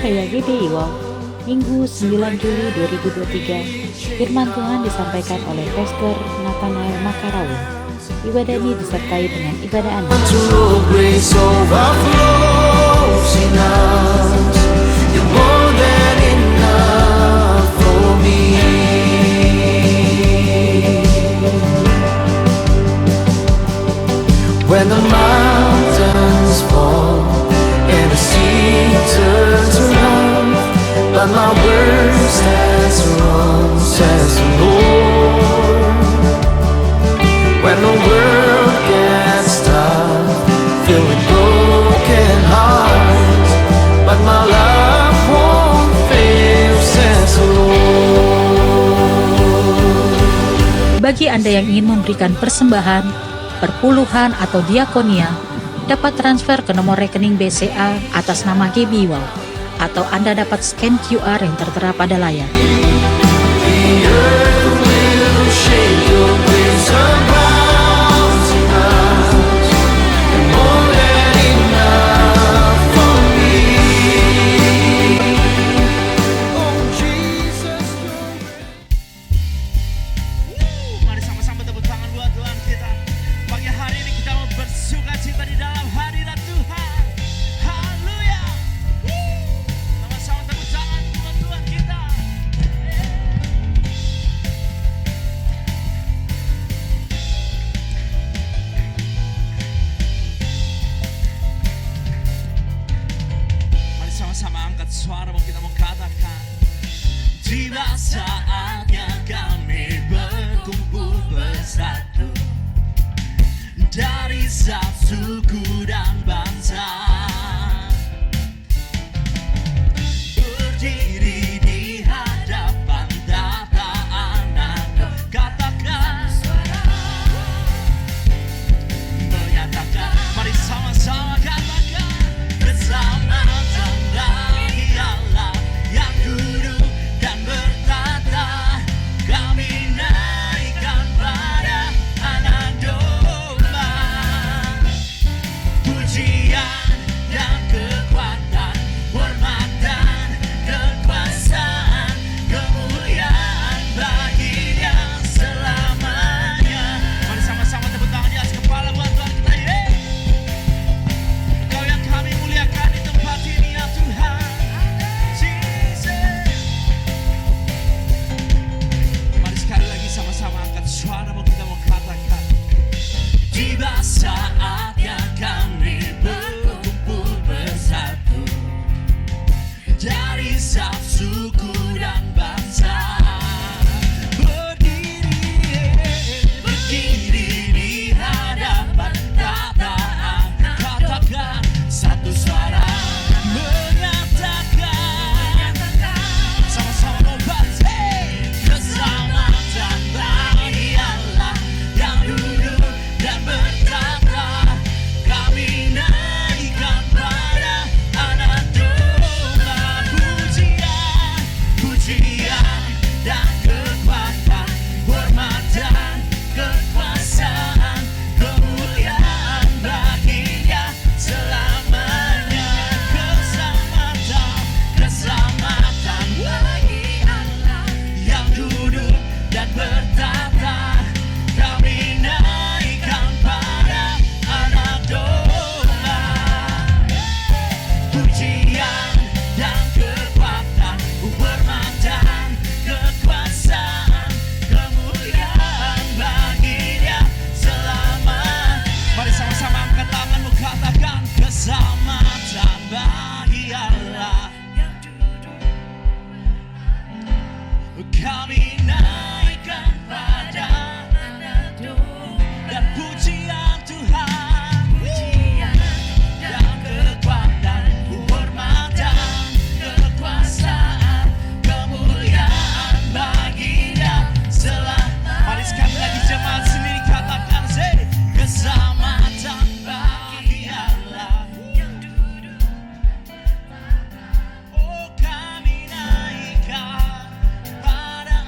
saya GBI Wow. Minggu 9 Juli 2023, firman Tuhan disampaikan oleh Pastor Nathanael Makarawa. Ibadah ini disertai dengan ibadah anak. When the mountains fall and the sea turns around, but my word stands strong, says the Lord. When the world gets tough, filled with broken hearts, but my love won't fail, says the Lord. Bagi Anda yang ingin memberikan persembahan, perpuluhan atau diakonia, dapat transfer ke nomor rekening BCA atas nama GBI Wow, atau Anda dapat scan QR yang tertera pada layar. Mari sama-sama tepuk tangan buat Tuhan kita. Pagi hari ini kita mau bersuka cita di dalam hadirat Tuhan. Haleluya. Sama-sama tepuk tangan buat Tuhan kita. Mari sama-sama angkat suara, mau kita mau katakan. Tiba saatnya kami berkumpul bersatu dari satu suku dan bangsa, berdiri di hadapan tataan katakan suara, menyatakan, mari sama-sama katakan bersama tanda Allah yang duduk dan bertata, kami naikkan pada anak domba pujian dan kekuatan, hormat dan kekuasaan, kemuliaan bagi Dia selamanya. Mari sama-sama tepuk tangan di atas kepala buat Tuhan kita. Engkau yang kami muliakan di tempat ini ya Tuhan. Jesus. Mari sekali lagi sama-sama angkat suara, mau kita mau katakan. Tiba saatnya kami berkumpul bersatu dari satu suku dan bangsa, berdiri di hadapan tataan, katakan satu suara, menyatakan, sama-sama membantah keselamatan bagi Allah yang duduk dan bertata, kami naikkan pada anak domba pujian, pujian dan kekuatan, hormat dan kekuasaan, kemuliaan bagi Dia selamanya. Keselamatan, keselamatan bagi Allah yang duduk dan bertata, kami naikkan pada anak domba pujian dan kekuatan, hormat dan kekuasaan, kemuliaan bagi Dia selama. Mari sama-sama angkat tanganmu, katakan keselamatan bagi Allah yang duduk, kami naikkan pada anak domba dan pujian Tuhan, pujian dan kekuatan, hormat dan kekuasaan, kemuliaan bagi Dia selama. Mari sekali lagi jemaat sendiri katakan, keselamatan bagi Allah yang duduk, oh kami naikkan pada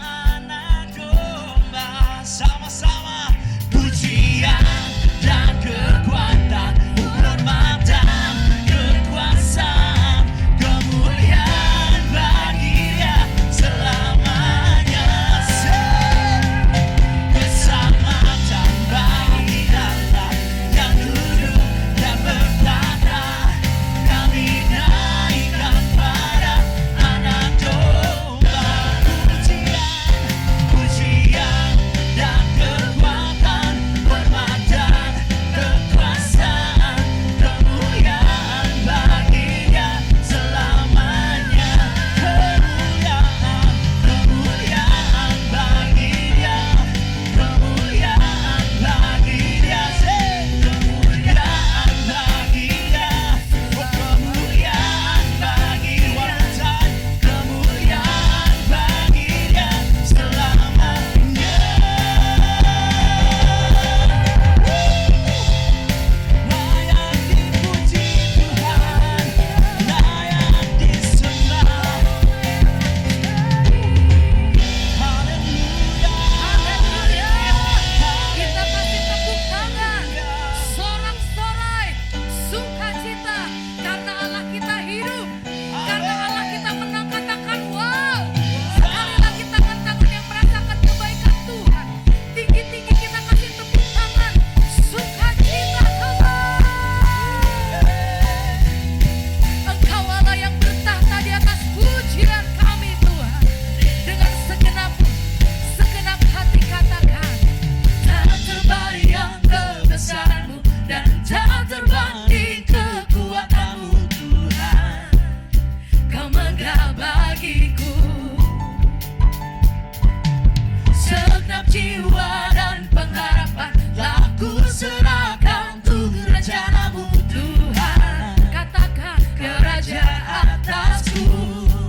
jiwa dan pengharapan telah ku serahkan untuk rencanamu Tuhan. Katakan kerajaan atasku.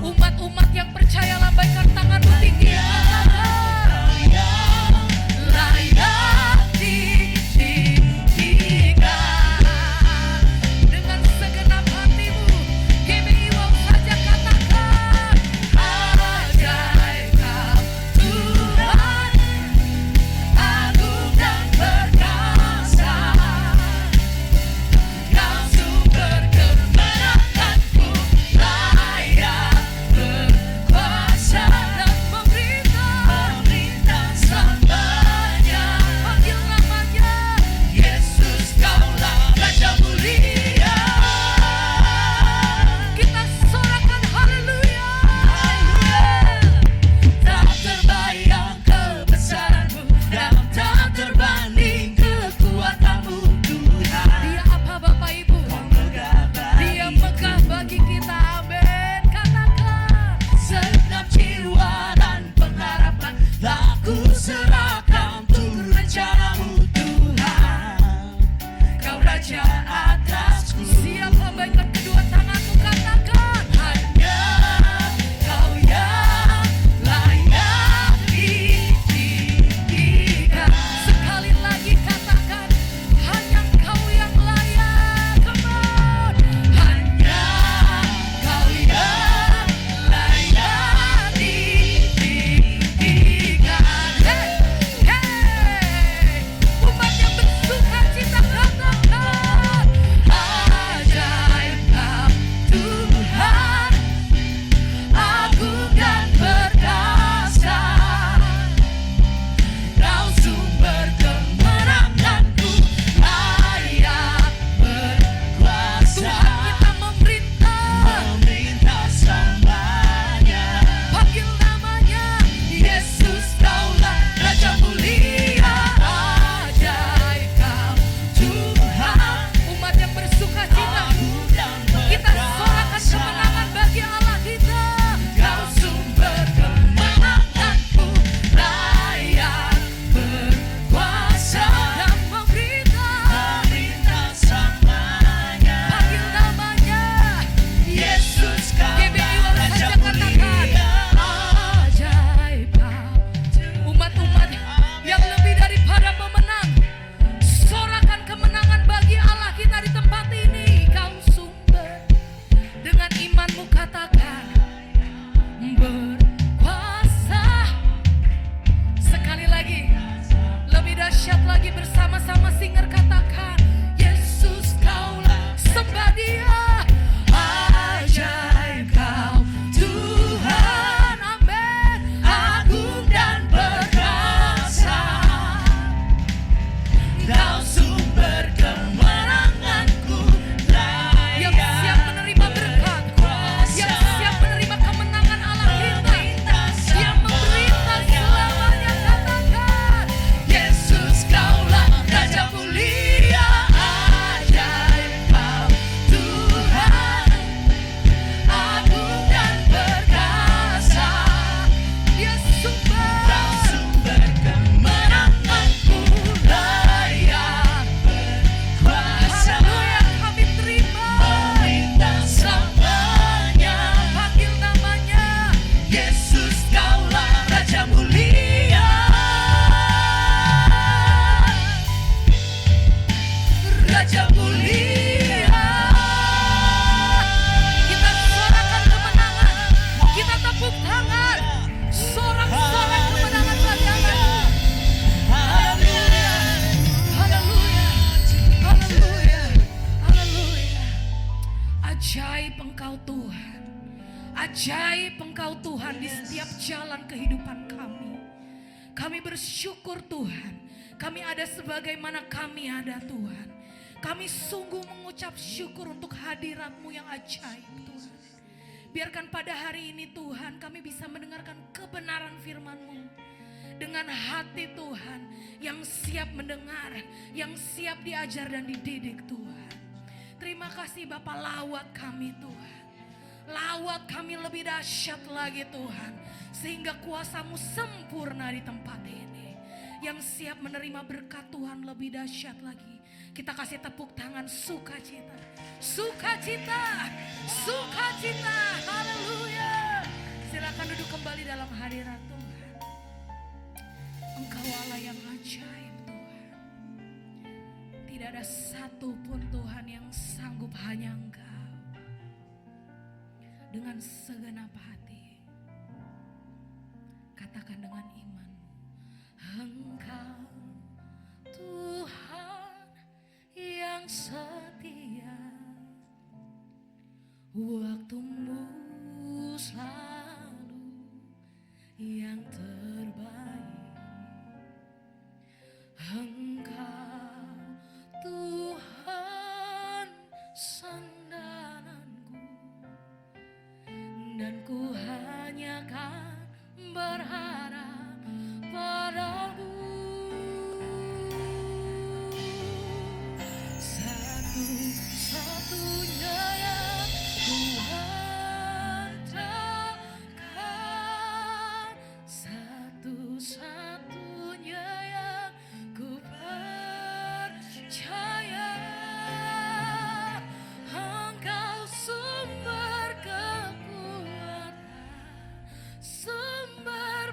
Umat-umat yang percaya lambaikan tanganmu tinggi. Layak ditinggikan. Dengan segenap hatimu GBI Wow saja katakan ajaib Kau Tuhan, agung dan perkasa. Kau sumber kemenanganku, layak berkuasa dan memerintah selamanya. Panggil namanya Yesus, Kaulah Raja Mulia. Kita sorakan haleluya. Tak terbayang kebesaranmu dan tak terbanding kekuatanmu Tuhan. Dia apa Bapak Ibu? Dia megah bagi kita, amin. Katakan segenap jiwa dan pengharapan telah ku serahkan untuk rencanamu Tuhan. Kau Raja atasku. Siap lambaikan kedua tanganmu, katakan hanya Kau yang layak ditinggikan. Sekali lagi katakan hanya Kau yang layak. Come on. Hanya Kau yang layak ditinggikan. Hey, hey. Umat yang bersuka cita katakan ajaib Kau Tuhan, agung dan perkasa. Kau sumber kemenanganku, layak berkuasa. Tuhan kita memerintah selamanya. Panggil namanya Yesus, Kaulah Raja Mulia. Ajaib Kau Tuhan, umat yang bersuka cita, kita sorakan kemenangan bagi Allah kita. Kau sumber kemenanganku, layak berkuasa dan memerintah selamanya. Panggil namanya Yesus, GBI Wow saja katakan ajaib Kau. Umat-umat yang lebih daripada pemenang, sorakan kemenangan bagi Allah kita di tempat ini. Kau sumber, dengan imanmu katakan berkuasa. Sekali lagi, lebih dahsyat lagi, bersama-sama singer katakan Yesus, Kaulah, sembah Dia. Ajaib Kau Tuhan, amin, agung dan perkasa. Kau sumber kemenanganku, yang siap menerima berkat, yang siap menerima kemenangan Allah kita, yang memerintah selamanya. Katakan Yesus, Kaulah Raja Mulia. Ajaib Kau Tuhan, agung dan perkasa. Dia sumber kemenanganku, layak berkuasa. Haleluya, kami terima perintah selamanya. Panggil namanya Yesus, Kaulah Raja Mulia. Raja Mulia. Kita sorakan kemenangan, kita tepuk tangan, sorak-sorak kemenangan bagi Allah. Haleluya, haleluya, haleluya, haleluya. Ajaib Engkau Tuhan, ajaib Engkau Tuhan di setiap jalan kehidupan kami. Kami bersyukur Tuhan, kami ada sebagaimana kami ada Tuhan. Kami sungguh mengucap syukur untuk hadirat-Mu yang ajaib Tuhan. Biarkan pada hari ini Tuhan kami bisa mendengarkan kebenaran firman-Mu dengan hati Tuhan yang siap mendengar, yang siap diajar dan dididik Tuhan. Terima kasih Bapa, lawat kami Tuhan. Lawat kami lebih dahsyat lagi Tuhan, sehingga kuasa-Mu sempurna di tempat ini. yang siap menerima berkat Tuhan lebih dahsyat lagi. Kita kasih tepuk tangan sukacita. Sukacita, sukacita, haleluya. Silakan duduk kembali dalam hadirat Tuhan. Engkau Allah yang ajaib Tuhan. Tidak ada satu pun Tuhan yang sanggup, hanya Engkau. Dengan segenap hati, katakan dengan iman, Engkau Tuhan yang setia, waktumu selalu yang terbaik. Engkau Tuhan sandaranku, dan ku hanya kan berharap padamu. Satu-satunya yang ku andalkan, satu-satunya yang ku percaya. Engkau sumber kekuatan, sumber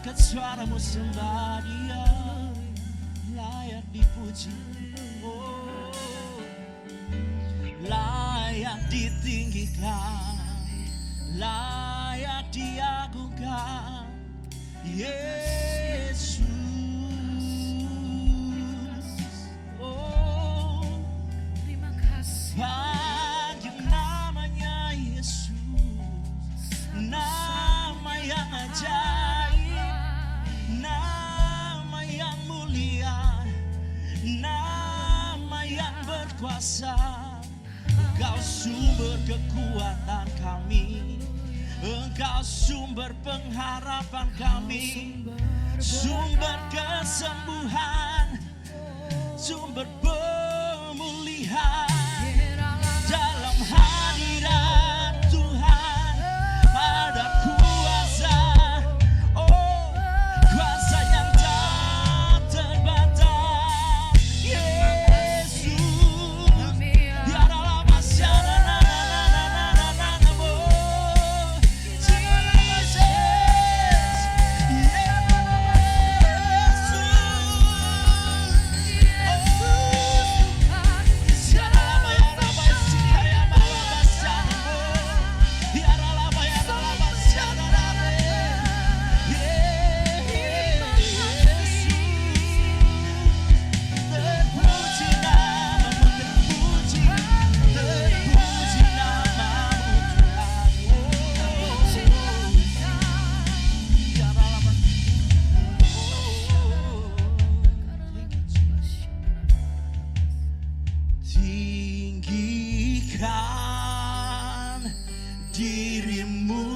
angkat suaramu sembah Dia, layak dipuji, oh, layak ditinggikan, layak diagungkan, Yesus. Oh, Terima kasih. panggil namanya Yesus, nama yang ajaib, nama yang mulia, nama yang berkuasa. Engkau sumber kekuatan kami, Engkau sumber pengharapan kami, sumber kesembuhan, sumber pemulihan. Dalam hadirat Tuhan ada kuasa, oh, kuasa yang tak terbatas. Yesus, biar Allah masyarakat, oh, Jesus, terpuji namamu, terpuji, terpuji namamu Tuhan. Biar Allah tinggikan dirimu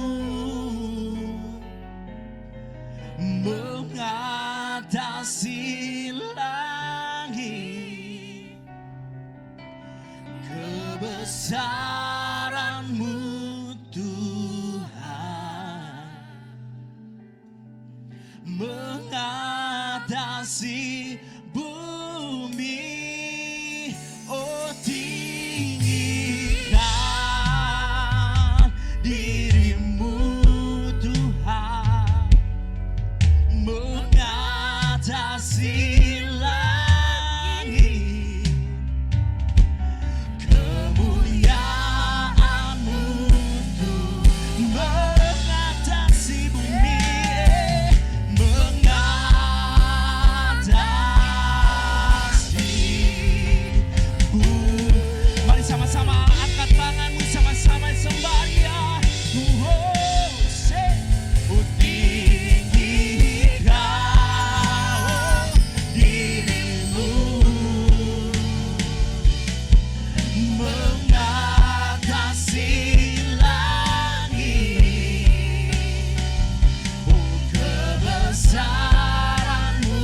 mengatasi langit, kebesaranmu Tuhan mengatasi bumi, oh tinggikan dirimu Tuhan mengatasi langit, kemuliaanmu Tuhan mengatasi bumi, mengatasi bumi. Mari sama-sama angkat tanganmu, sama-sama sembah Dia. Oh, say, oh, tinggikan dirimu mengatasi langit, oh, kebesaranmu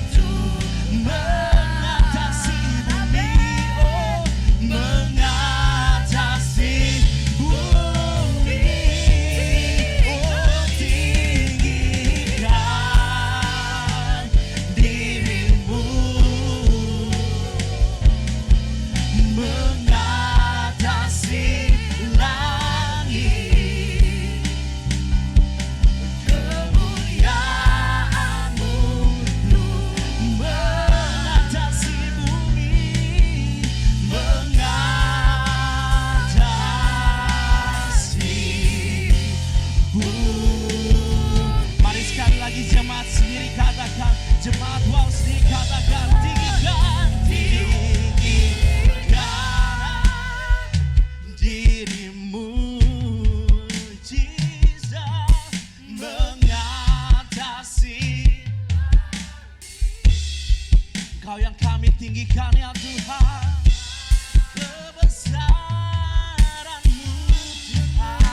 Tuhan mengatasi bumi, oh, mengatasi bumi, oh, tinggikan dirimu mengatasi langit, kemuliaanmu Tuhan mengatasi bumi, mengatasi bumi. Mari sekali lagi jemaat sendiri katakan, jemaat wow sendiri katakan, tinggikan, tinggikan dirimu Jesus, mengatasi. Engkau yang kami tinggikan ya Tuhan, kebesaranmu Tuhan.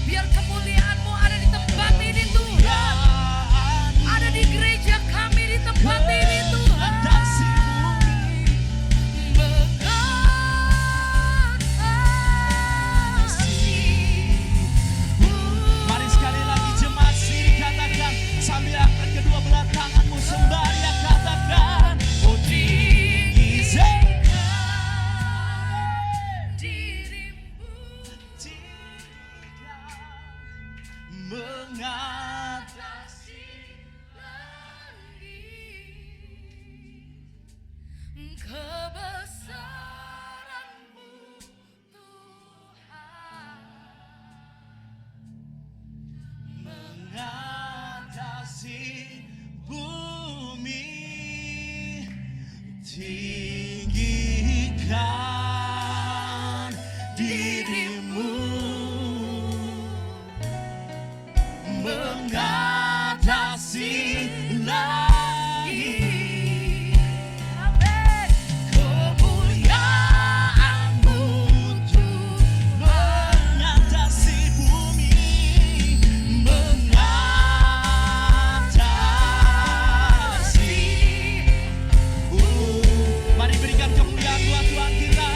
Biar kemuliaan-Mu ada di tempat ini Tuhan. dirimu mengatasi lagi kemuliaan-Mu untuk mengatasi bumi, mengatasi. Mari berikan kemuliaan buat Tuhan kita.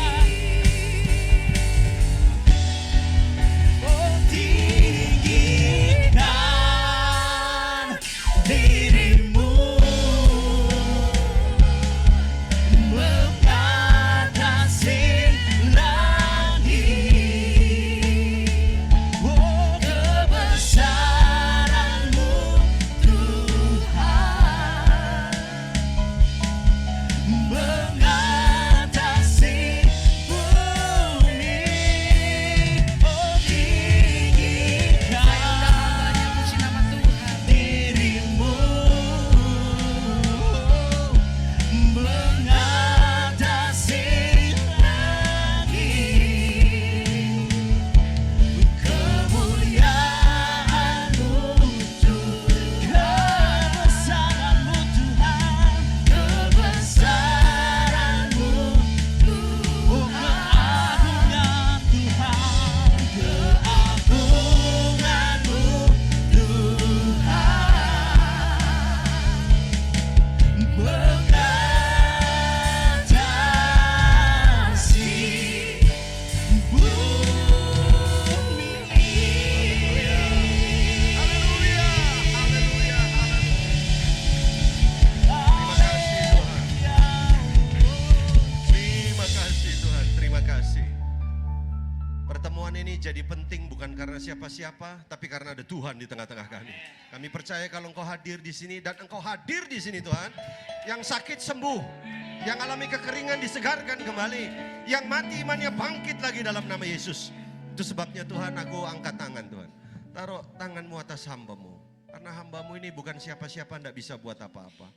Oh, tinggikan dirimu mengatasi langit. Oh, kebesaran-Mu Tuhan mengatasi bumi. Oh, tinggikan Puji nama Tuhan. dirimu mengatasi langit, kemuliaan-Mu kebesaran-Mu Tuhan, kebesaran-Mu oh, keagungan Tuhan, keagungan-Mu Tuhan mengatasi bumi. Haleluya, haleluya, Terima kasih Tuhan, terima kasih. Pertemuan ini jadi penting bukan karena siapa-siapa, tapi karena ada Tuhan di tengah-tengah kami. Kami percaya kalau Engkau hadir di sini dan Engkau hadir di sini Tuhan, yang sakit sembuh, yang alami kekeringan disegarkan kembali, yang mati imannya bangkit lagi dalam nama Yesus. Itu sebabnya Tuhan, aku angkat tangan Tuhan. Taruh tangan-Mu atas hamba-Mu. Karena hamba-Mu ini bukan siapa-siapa, tidak bisa buat apa-apa.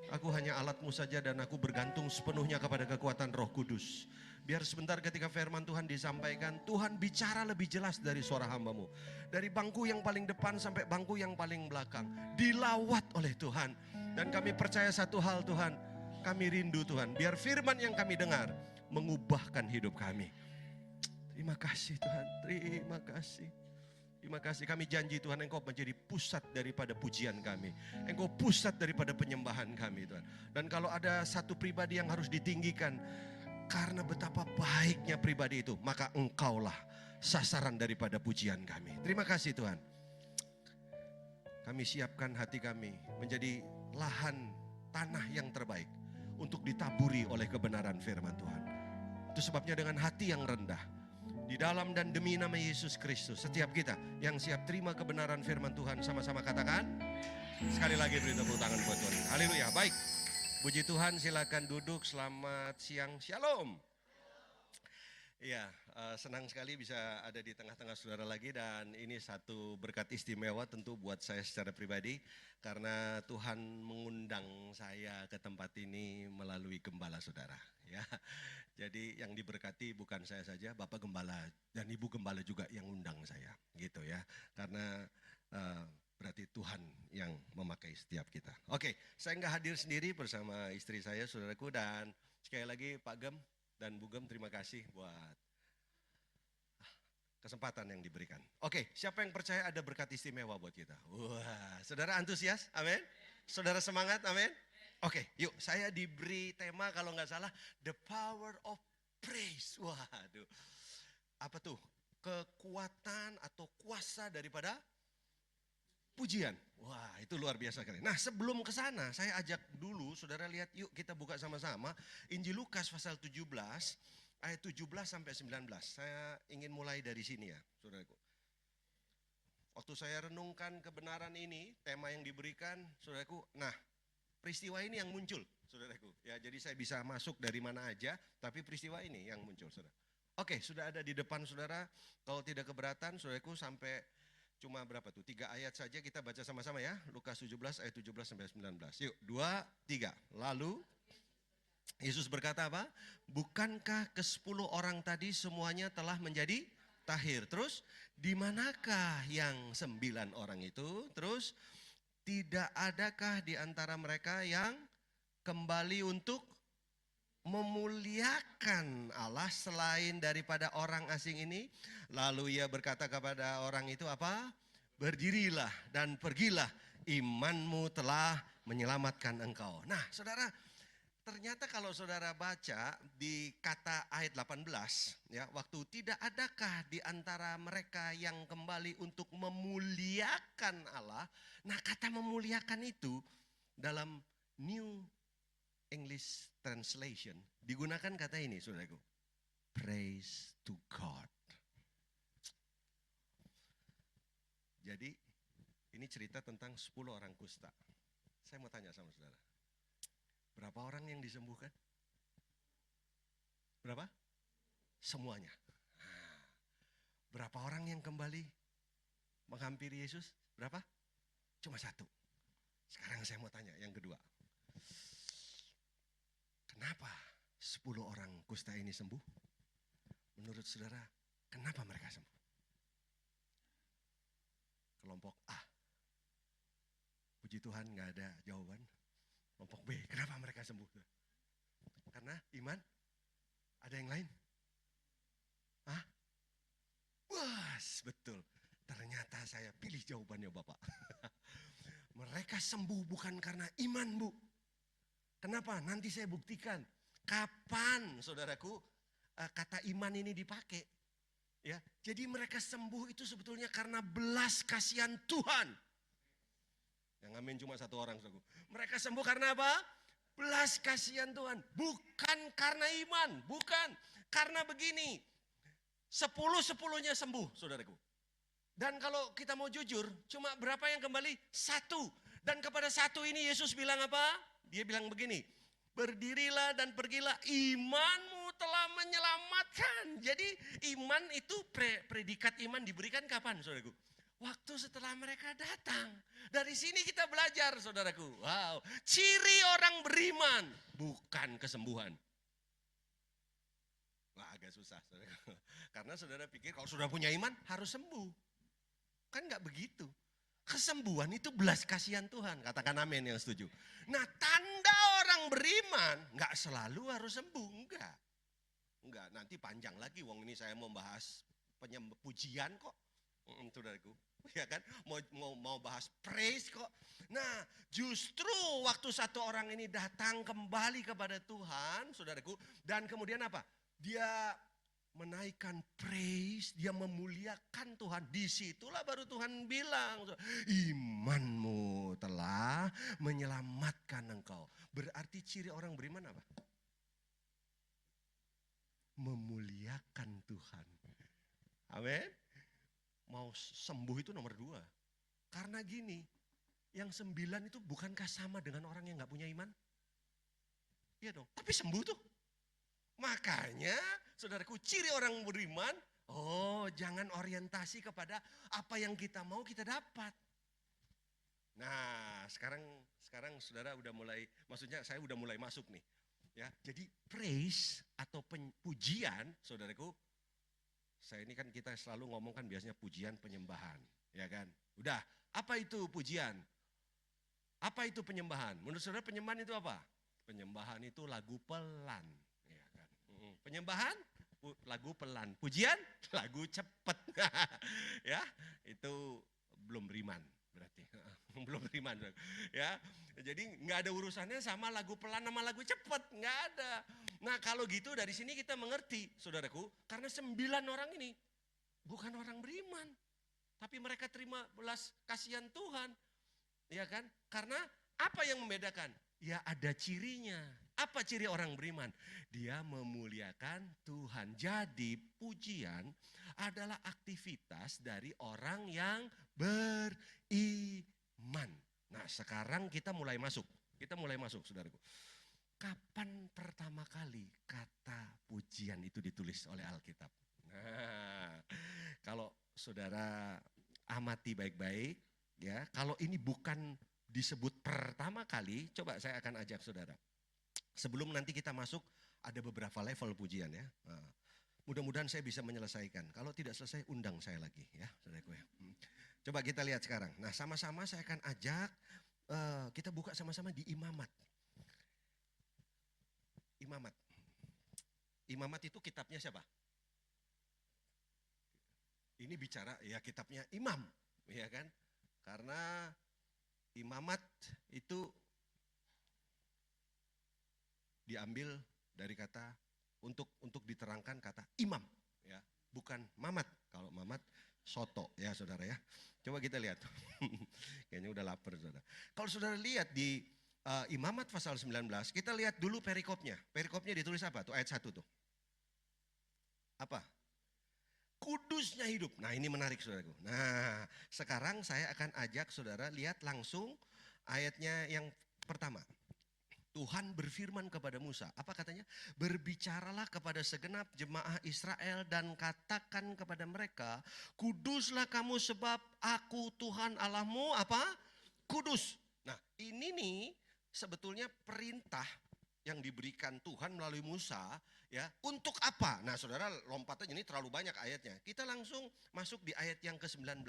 Aku hanya alat-Mu saja dan aku bergantung sepenuhnya kepada kekuatan Roh Kudus. Biar sebentar ketika firman Tuhan disampaikan, Tuhan bicara lebih jelas dari suara hamba-Mu. Dari bangku yang paling depan sampai bangku yang paling belakang. Dilawat oleh Tuhan. Dan kami percaya satu hal Tuhan, kami rindu Tuhan. Biar firman yang kami dengar mengubahkan hidup kami. Terima kasih Tuhan, terima kasih. Terima kasih, kami janji Tuhan Engkau menjadi pusat daripada pujian kami. Engkau pusat daripada penyembahan kami Tuhan. Dan kalau ada satu pribadi yang harus ditinggikan karena betapa baiknya pribadi itu, maka Engkaulah sasaran daripada pujian kami. Terima kasih Tuhan. Kami siapkan hati kami menjadi lahan tanah yang terbaik untuk ditaburi oleh kebenaran firman Tuhan. Itu sebabnya dengan hati yang rendah, di dalam dan demi nama Yesus Kristus, setiap kita yang siap terima kebenaran firman Tuhan, sama-sama katakan. Sekali lagi beri tepuk tangan buat Tuhan. Haleluya. Baik, puji Tuhan, silakan duduk. Selamat siang, shalom. Ya, senang sekali bisa ada di tengah-tengah saudara lagi. Dan ini satu berkat istimewa tentu buat saya secara pribadi, karena Tuhan mengundang saya ke tempat ini melalui gembala saudara. Ya, jadi yang diberkati bukan saya saja, Bapak Gembala dan Ibu Gembala juga yang undang saya, gitu ya. Karena berarti Tuhan yang memakai setiap kita. Oke, saya nggak hadir sendiri, bersama istri saya, saudaraku, dan sekali lagi Pak Gem dan Bu Gem, terima kasih buat kesempatan yang diberikan. Oke, siapa yang percaya ada berkat istimewa buat kita? Wah, saudara antusias, amin. Saudara semangat, amin. Oke, yuk, saya diberi tema kalau nggak salah, The Power of Praise. Waduh, apa tuh? Kekuatan atau kuasa daripada pujian. Wah, itu luar biasa kali. Nah, sebelum ke sana, saya ajak dulu, saudara lihat, yuk kita buka sama-sama Injil Lukas pasal 17, ayat 17 sampai 19. Saya ingin mulai dari sini ya, saudaraku. Waktu saya renungkan kebenaran ini, tema yang diberikan, saudaraku, nah, peristiwa ini yang muncul, saudaraku. Ya, jadi saya bisa masuk dari mana aja, tapi peristiwa ini yang muncul, saudara. Oke, sudah ada di depan saudara. Kalau tidak keberatan, saudaraku, sampai cuma berapa tuh? 3 ayat saja kita baca sama-sama ya. Lukas 17 ayat 17 sampai 19. Yuk, 2, 3. Lalu Yesus berkata apa? Bukankah ke-10 orang tadi semuanya telah menjadi tahir? Terus, di manakah yang 9 orang itu? Terus, tidak adakah di antara mereka yang kembali untuk memuliakan Allah selain daripada orang asing ini? Lalu ia berkata kepada orang itu apa? Berdirilah dan pergilah, imanmu telah menyelamatkan engkau. Nah, saudara, ternyata kalau saudara baca di kata ayat 18, ya, waktu tidak adakah di antara mereka yang kembali untuk memuliakan Allah. Nah, kata memuliakan itu dalam New English Translation digunakan kata ini, saudaraku. Praise to God. Jadi ini cerita tentang 10 orang kusta. Saya mau tanya sama saudara. Berapa orang yang disembuhkan? Berapa? Semuanya. Berapa orang yang kembali menghampiri Yesus? Berapa? Cuma 1. Sekarang saya mau tanya yang kedua. Kenapa 10 orang kusta ini sembuh? Menurut saudara, kenapa mereka sembuh? Kelompok A. Puji Tuhan gak ada jawaban. Kelompok B, kenapa mereka sembuh? Karena iman? Ada yang lain? Hah? Wah, betul. Ternyata saya pilih jawabannya Bapak. Mereka sembuh bukan karena iman, Bu. Kenapa? Nanti saya buktikan. Kapan, saudaraku, kata iman ini dipakai. Ya, jadi mereka sembuh itu sebetulnya karena belas kasihan Tuhan. Yang amin cuma 1 orang, saudaraku. Mereka sembuh karena apa? Belas kasihan Tuhan. Bukan karena iman, bukan. Karena begini, 10-10-nya sembuh, saudaraku. Dan kalau kita mau jujur, cuma berapa yang kembali? 1. Dan kepada 1 ini Yesus bilang apa? Dia bilang begini, berdirilah dan pergilah, imanmu telah menyelamatkan. Jadi iman itu predikat iman diberikan kapan, saudaraku? Waktu setelah mereka datang. Dari sini kita belajar, saudaraku. Wow, ciri orang beriman bukan kesembuhan. Wah, agak susah, saudaraku. Karena saudara pikir kalau sudah punya iman harus sembuh. Kan enggak begitu. Kesembuhan itu belas kasihan Tuhan. Katakan amin yang setuju. Nah, tanda orang beriman enggak selalu harus sembuh, enggak. Enggak, nanti panjang lagi. Wong ini saya mau bahas pujian kok. Saudaraku, ya kan? Mau bahas praise kok. Nah, justru waktu 1 orang ini datang kembali kepada Tuhan, saudaraku, dan kemudian apa? Dia menaikkan praise, dia memuliakan Tuhan. Disitulah baru Tuhan bilang, imanmu telah menyelamatkan engkau. Berarti ciri orang beriman apa? Memuliakan Tuhan. Amin. Mau sembuh itu nomor 2. Karena gini, yang 9 itu bukankah sama dengan orang yang gak punya iman? Iya dong, tapi sembuh tuh. Makanya, saudaraku, ciri orang beriman, jangan orientasi kepada apa yang kita mau kita dapat. Nah, sekarang saudara udah mulai, maksudnya saya udah mulai masuk nih. Ya, jadi praise atau pujian, saudaraku, saya ini kan kita selalu ngomong kan biasanya pujian penyembahan, ya kan? Udah, apa itu pujian? Apa itu penyembahan? Menurut saudara penyembahan itu apa? Penyembahan itu lagu pelan. Penyembahan lagu pelan, pujian lagu cepet. Ya, itu belum beriman berarti. Belum beriman. Ya. Jadi nggak ada urusannya sama lagu pelan sama lagu cepet, nggak ada. Nah, kalau gitu dari sini kita mengerti, saudaraku, karena 9 orang ini bukan orang beriman, tapi mereka terima belas kasihan Tuhan. Ya kan? Karena apa yang membedakan? Ya ada cirinya. Apa ciri orang beriman? Dia memuliakan Tuhan. Jadi pujian adalah aktivitas dari orang yang beriman. Nah, sekarang kita mulai masuk. Saudaraku. Kapan pertama kali kata pujian itu ditulis oleh Alkitab? Nah, kalau saudara amati baik-baik, ya, kalau ini bukan disebut pertama kali, coba saya akan ajak saudara. Sebelum nanti kita masuk, ada beberapa level pujian ya. Nah, mudah-mudahan saya bisa menyelesaikan. Kalau tidak selesai, undang saya lagi ya, saudaraku ya. Coba kita lihat sekarang. Nah, sama-sama saya akan ajak kita buka sama-sama di Imamat. Imamat. Imamat itu kitabnya siapa? Ini bicara ya kitabnya imam, ya kan? Karena Imamat itu diambil dari kata untuk diterangkan kata imam, ya, bukan mamat. Kalau mamat soto ya saudara ya. Coba kita lihat. Kayaknya udah lapar saudara. Kalau saudara lihat di Imamat pasal 19, kita lihat dulu perikopnya. Perikopnya ditulis apa tuh ayat 1 tuh? Apa? Kudusnya hidup. Nah ini menarik saudaraku. Nah sekarang saya akan ajak saudara lihat langsung ayatnya yang pertama. Tuhan berfirman kepada Musa, apa katanya? Berbicaralah kepada segenap jemaah Israel dan katakan kepada mereka, kuduslah kamu sebab aku Tuhan Allahmu apa? Kudus. Nah ini nih sebetulnya perintah yang diberikan Tuhan melalui Musa ya untuk apa? Nah saudara lompatnya ini terlalu banyak ayatnya. Kita langsung masuk di ayat yang ke-19.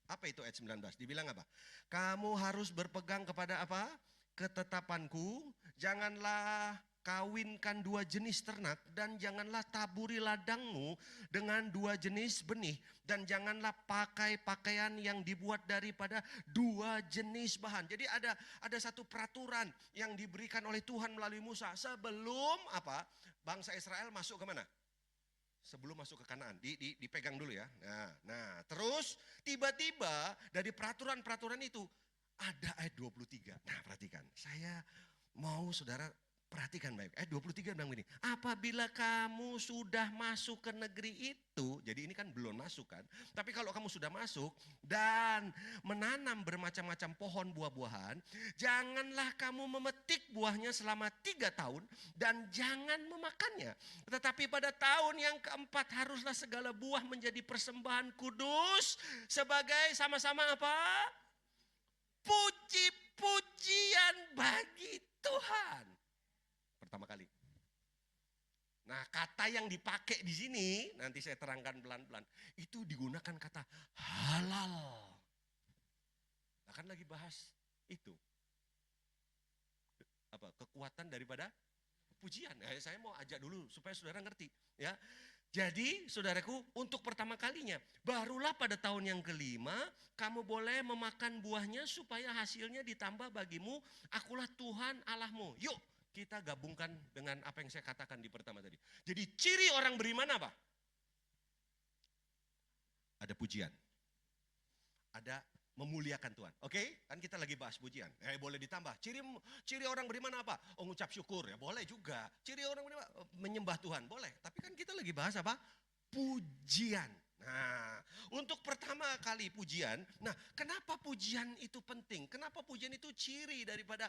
Apa itu ayat 19? Dibilang apa? Kamu harus berpegang kepada apa? Ketetapanku, janganlah kawinkan dua jenis ternak dan janganlah taburi ladangmu dengan dua jenis benih dan janganlah pakai pakaian yang dibuat daripada dua jenis bahan. Jadi ada satu peraturan yang diberikan oleh Tuhan melalui Musa sebelum apa? Bangsa Israel masuk ke mana? Sebelum masuk ke Kanaan, dipegang dulu ya. Nah, terus tiba-tiba dari peraturan-peraturan itu ada ayat 23. Nah perhatikan, saya mau saudara perhatikan baik. Ayat 23 bilang begini, apabila kamu sudah masuk ke negeri itu, jadi ini kan belum masuk kan. Tapi kalau kamu sudah masuk dan menanam bermacam-macam pohon buah-buahan, janganlah kamu memetik buahnya selama 3 tahun dan jangan memakannya. Tetapi pada tahun yang keempat haruslah segala buah menjadi persembahan kudus sebagai sama-sama apa? Puji-pujian bagi Tuhan. Pertama kali. Nah, kata yang dipakai di sini nanti saya terangkan pelan-pelan. Itu digunakan kata halal. Nah, kan lagi bahas itu. Apa? Kekuatan daripada pujian. Saya mau ajak dulu supaya saudara ngerti, ya. Jadi saudaraku untuk pertama kalinya barulah pada tahun yang kelima kamu boleh memakan buahnya supaya hasilnya ditambah bagimu, akulah Tuhan Allahmu. Yuk kita gabungkan dengan apa yang saya katakan di pertama tadi. Jadi ciri orang beriman apa? Ada pujian. Ada memuliakan Tuhan. Oke? Kan kita lagi bahas pujian. Boleh ditambah. Ciri orang beriman apa? Oh, ngucap syukur ya, boleh juga. Ciri orang beriman menyembah Tuhan, boleh. Tapi kan kita lagi bahas apa? Pujian. Nah, untuk pertama kali pujian. Nah, kenapa pujian itu penting? Kenapa pujian itu ciri daripada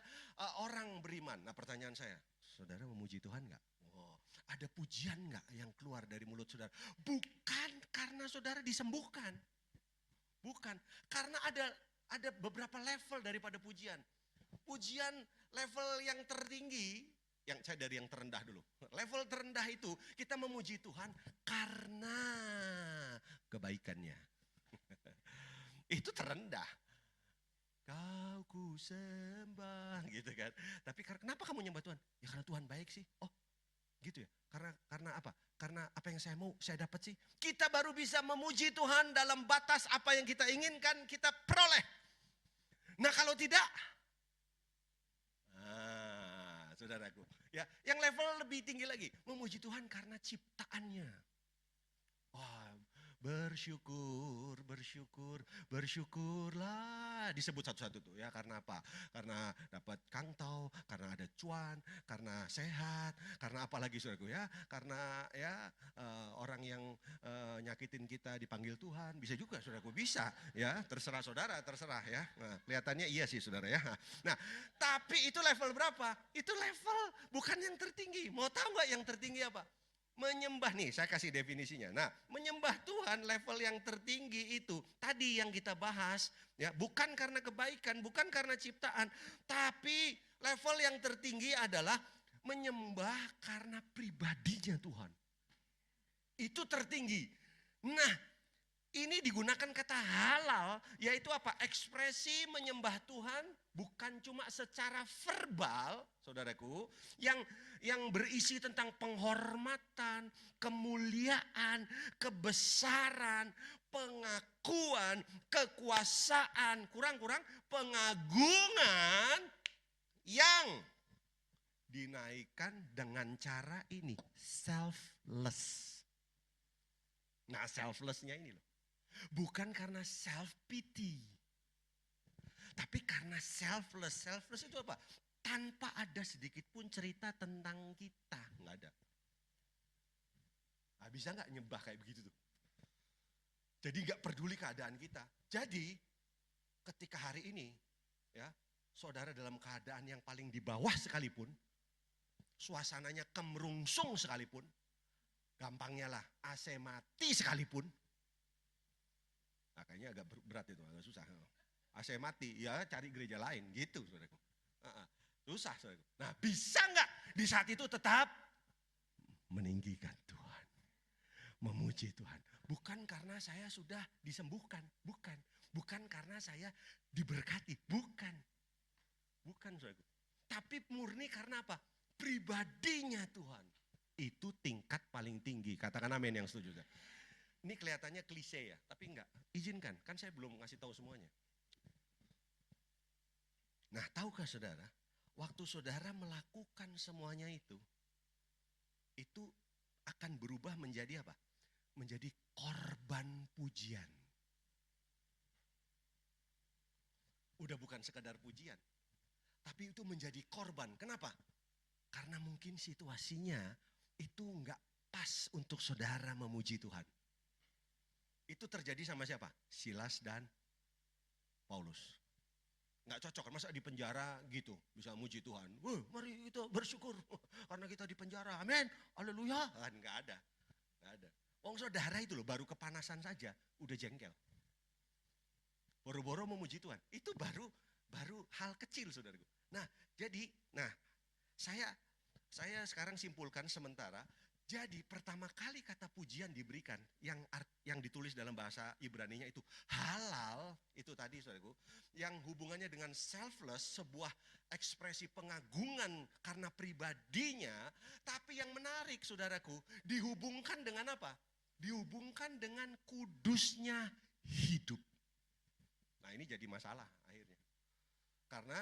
orang beriman? Nah, pertanyaan saya, saudara memuji Tuhan enggak? Oh, ada pujian enggak yang keluar dari mulut saudara? Bukan karena saudara disembuhkan. Bukan, karena ada beberapa level daripada pujian. Pujian level yang tertinggi, yang saya dari yang terendah dulu. Level terendah itu kita memuji Tuhan karena kebaikannya. Itu terendah. Kau ku sembah gitu kan. Tapi kenapa kamu nyembah Tuhan? Ya karena Tuhan baik sih. Oh gitu ya. Karena apa? Karena apa yang saya mau, saya dapat sih. Kita baru bisa memuji Tuhan dalam batas apa yang kita inginkan, kita peroleh. Nah kalau tidak, saudaraku, ya, yang level lebih tinggi lagi, memuji Tuhan karena ciptaannya. Wah, bersyukurlah. Disebut satu-satu tuh ya, karena apa? Karena dapat kangtau, karena ada cuan, karena sehat, karena apa lagi saudaraku ya? Karena ya orang yang nyakitin kita dipanggil Tuhan, bisa juga saudaraku, bisa ya, terserah saudara, terserah ya. Nah, kelihatannya iya sih saudara ya. Nah, tapi itu level berapa? Itu level bukan yang tertinggi. Mau tahu nggak yang tertinggi apa? Menyembah nih, saya kasih definisinya. Nah, menyembah Tuhan level yang tertinggi itu tadi yang kita bahas ya, bukan karena kebaikan, bukan karena ciptaan, tapi level yang tertinggi adalah Menyembah karena pribadinya Tuhan. Itu tertinggi. Nah, ini digunakan kata halal, yaitu apa? Ekspresi menyembah Tuhan bukan cuma secara verbal, saudaraku, yang berisi tentang penghormatan, kemuliaan, kebesaran, pengakuan, kekuasaan, kurang-kurang pengagungan yang dinaikkan dengan cara ini, selfless. Nah, selflessnya ini loh. Bukan karena self pity. Tapi karena selfless. Selfless itu apa? Tanpa ada sedikit pun cerita tentang kita. Nggak ada. Nah, bisa nggak nyembah kayak begitu tuh? Jadi nggak peduli keadaan kita. Jadi ketika hari ini ya, saudara dalam keadaan yang paling di bawah sekalipun, suasananya kemerungsung sekalipun, gampangnya lah AC mati sekalipun, nah, kayaknya agak berat itu, agak susah. AC mati, ya cari gereja lain gitu, saudaraku. Susah, saudaraku. Nah, bisa nggak di saat itu tetap meninggikan Tuhan, memuji Tuhan? Bukan karena saya sudah disembuhkan, bukan karena saya diberkati, bukan, saudaraku. Tapi murni karena apa? Pribadinya Tuhan. Itu tingkat paling tinggi. Katakan amin yang setuju. Ini kelihatannya klise ya, tapi enggak. Izinkan, kan saya belum ngasih tahu semuanya. Nah, tahukah saudara, waktu saudara melakukan semuanya itu akan berubah menjadi apa? Menjadi korban pujian. Udah bukan sekadar pujian, tapi itu menjadi korban. Kenapa? Karena mungkin situasinya itu enggak pas untuk saudara memuji Tuhan. Itu terjadi sama siapa? Silas dan Paulus. Enggak cocok kan, masa di penjara gitu bisa muji Tuhan. Mari kita bersyukur karena kita di penjara. Amin. Haleluya. Kan enggak ada. Wong saudara itu loh baru kepanasan saja udah jengkel. Boro-boro memuji Tuhan. Itu baru hal kecil, saudaraku. Nah, jadi saya sekarang simpulkan sementara. Jadi pertama kali kata pujian diberikan yang ditulis dalam bahasa Ibraninya itu halal, itu tadi saudaraku, yang hubungannya dengan selfless, sebuah ekspresi pengagungan karena pribadinya, tapi yang menarik saudaraku, dihubungkan dengan apa? Dihubungkan dengan kudusnya hidup. Nah, ini jadi masalah akhirnya. Karena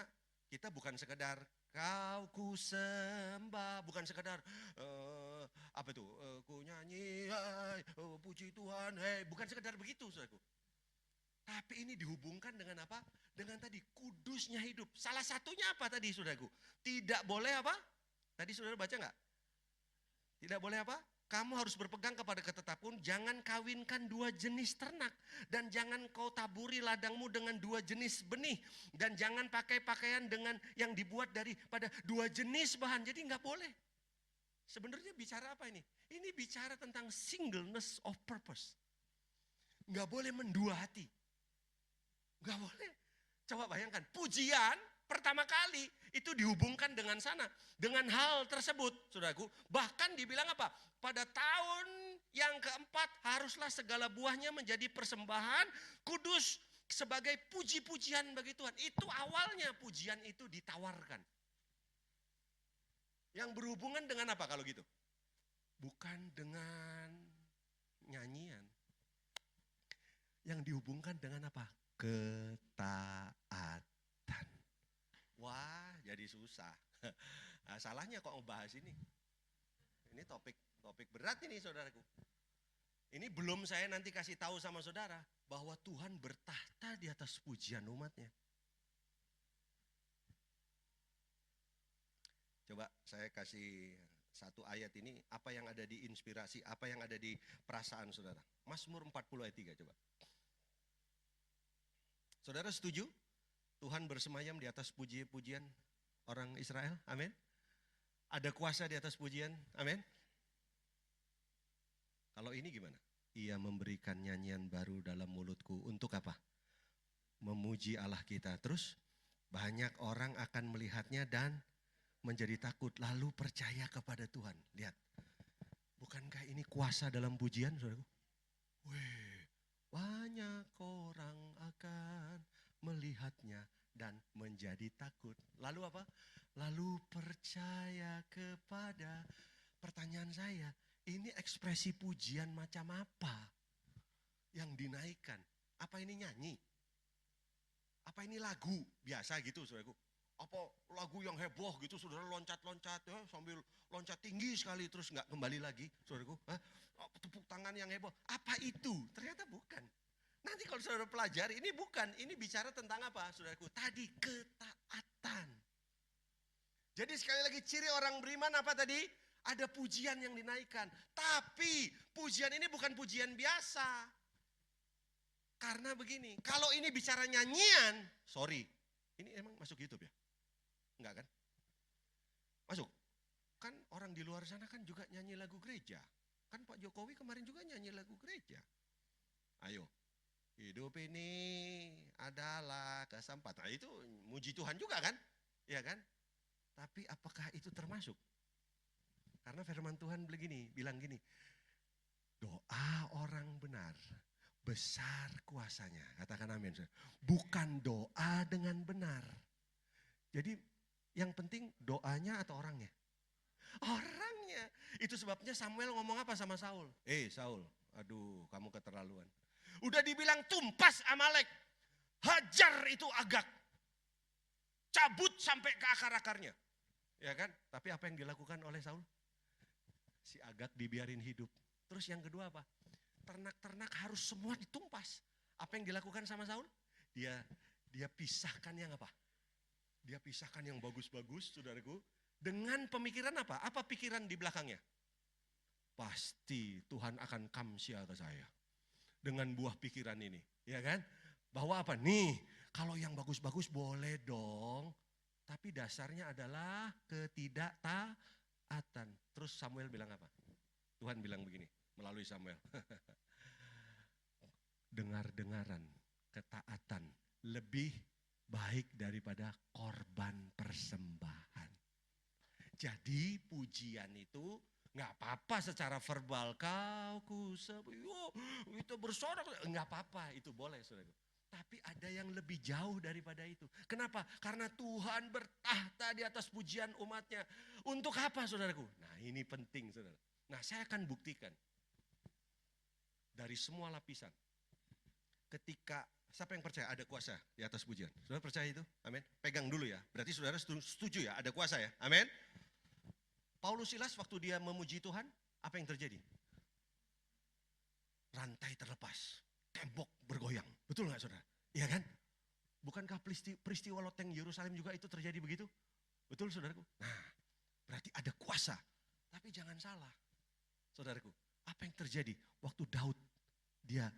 kita bukan sekedar kau ku sembah, bukan sekedar ku nyanyi, puji Tuhan, bukan sekedar begitu, saudaraku. Tapi ini dihubungkan dengan apa? Dengan tadi kudusnya hidup. Salah satunya apa tadi, saudaraku? Tidak boleh apa? Tadi saudara baca nggak? Tidak boleh apa? Kamu harus berpegang kepada ketetapan, jangan kawinkan dua jenis ternak. Dan jangan kau taburi ladangmu dengan dua jenis benih. Dan jangan pakai pakaian dengan yang dibuat daripada dua jenis bahan. Jadi nggak boleh. Sebenarnya bicara apa ini? Ini bicara tentang singleness of purpose. Nggak boleh mendua hati. Nggak boleh. Coba bayangkan, pujian pertama kali itu dihubungkan dengan sana. Dengan hal tersebut, saudaraku. Bahkan dibilang apa? Pada tahun yang keempat haruslah segala buahnya menjadi persembahan kudus sebagai puji-pujian bagi Tuhan. Itu awalnya pujian itu ditawarkan. Yang berhubungan dengan apa kalau gitu? Bukan dengan nyanyian. Yang dihubungkan dengan apa? Ketaatan. Wah, jadi susah. Nah, salahnya kok ngebahas ini. Ini topik berat ini, saudaraku. Ini belum saya nanti kasih tahu sama saudara bahwa Tuhan bertahta di atas pujian umatnya. Coba saya kasih satu ayat ini, apa yang ada di inspirasi, apa yang ada di perasaan saudara. Mazmur 40 ayat 3 coba. Saudara setuju? Tuhan bersemayam di atas puji-pujian orang Israel, amin. Ada kuasa di atas pujian, amin. Kalau ini gimana? Ia memberikan nyanyian baru dalam mulutku, untuk apa? Memuji Allah kita. Terus banyak orang akan melihatnya dan menjadi takut, lalu percaya kepada Tuhan. Lihat, bukankah ini kuasa dalam pujian, saudaraku? Wih, banyak orang akan melihatnya dan menjadi takut. Lalu apa? Lalu percaya kepada. Pertanyaan saya, ini ekspresi pujian macam apa yang dinaikkan? Apa ini nyanyi? Apa ini lagu biasa gitu, saudaraku? Apa lagu yang heboh gitu, saudara loncat-loncat ya, sambil loncat tinggi sekali terus nggak kembali lagi, saudaraku? Hah? Tepuk tangan yang heboh. Apa itu? Ternyata bukan. Nanti kalau saudara pelajari, ini bukan. Ini bicara tentang apa, saudaraku? Tadi ketaatan. Jadi sekali lagi ciri orang beriman apa tadi? Ada pujian yang dinaikkan. Tapi pujian ini bukan pujian biasa. Karena begini, kalau ini bicara nyanyian, sorry, ini emang masuk YouTube ya? Enggak kan? Masuk. Kan orang di luar sana kan juga nyanyi lagu gereja. Kan Pak Jokowi kemarin juga nyanyi lagu gereja. Ayo, hidup ini adalah kesempatan. Nah, itu muji Tuhan juga kan? Iya kan? Tapi apakah itu termasuk? Karena firman Tuhan bilang gini, doa orang benar besar kuasanya. Katakan amin. Bukan doa dengan benar. Jadi yang penting doanya atau orangnya? Orangnya. Itu sebabnya Samuel ngomong apa sama Saul? Saul, aduh kamu keterlaluan. Udah dibilang tumpas Amalek. Hajar itu Agag. Cabut sampai ke akar-akarnya. Ya kan? Tapi apa yang dilakukan oleh Saul? Si Agag dibiarin hidup. Terus yang kedua apa? Ternak-ternak harus semua ditumpas. Apa yang dilakukan sama Saul? Dia pisahkan yang apa? Dia pisahkan yang bagus-bagus, saudaraku. Dengan pemikiran apa? Apa pikiran di belakangnya? Pasti Tuhan akan kamsia ke saya. Dengan buah pikiran ini. Ya kan? Bahwa apa? Nih, kalau yang bagus-bagus boleh dong. Tapi dasarnya adalah ketidaktaatan. Terus Samuel bilang apa? Tuhan bilang begini melalui Samuel. Dengar-dengaran, ketaatan lebih baik daripada korban persembahan. Jadi pujian itu nggak apa-apa secara verbal. Itu bersorak, nggak apa-apa, itu boleh saudara. Tapi ada yang lebih jauh daripada itu. Kenapa? Karena Tuhan bertahta di atas pujian umatnya. Untuk apa saudaraku? Nah ini penting saudara. Nah saya akan buktikan. Dari semua lapisan. Ketika, siapa yang percaya ada kuasa di atas pujian? Saudara percaya itu? Amin. Pegang dulu ya. Berarti saudara setuju ya ada kuasa ya? Amin. Paulus Silas waktu dia memuji Tuhan, apa yang terjadi? Rantai terlepas. Tembok bergoyang. Betul gak saudara? Iya kan? Bukankah peristiwa loteng Yerusalem juga itu terjadi begitu? Betul saudaraku? Nah, berarti ada kuasa. Tapi jangan salah. Saudaraku, apa yang terjadi waktu Daud dia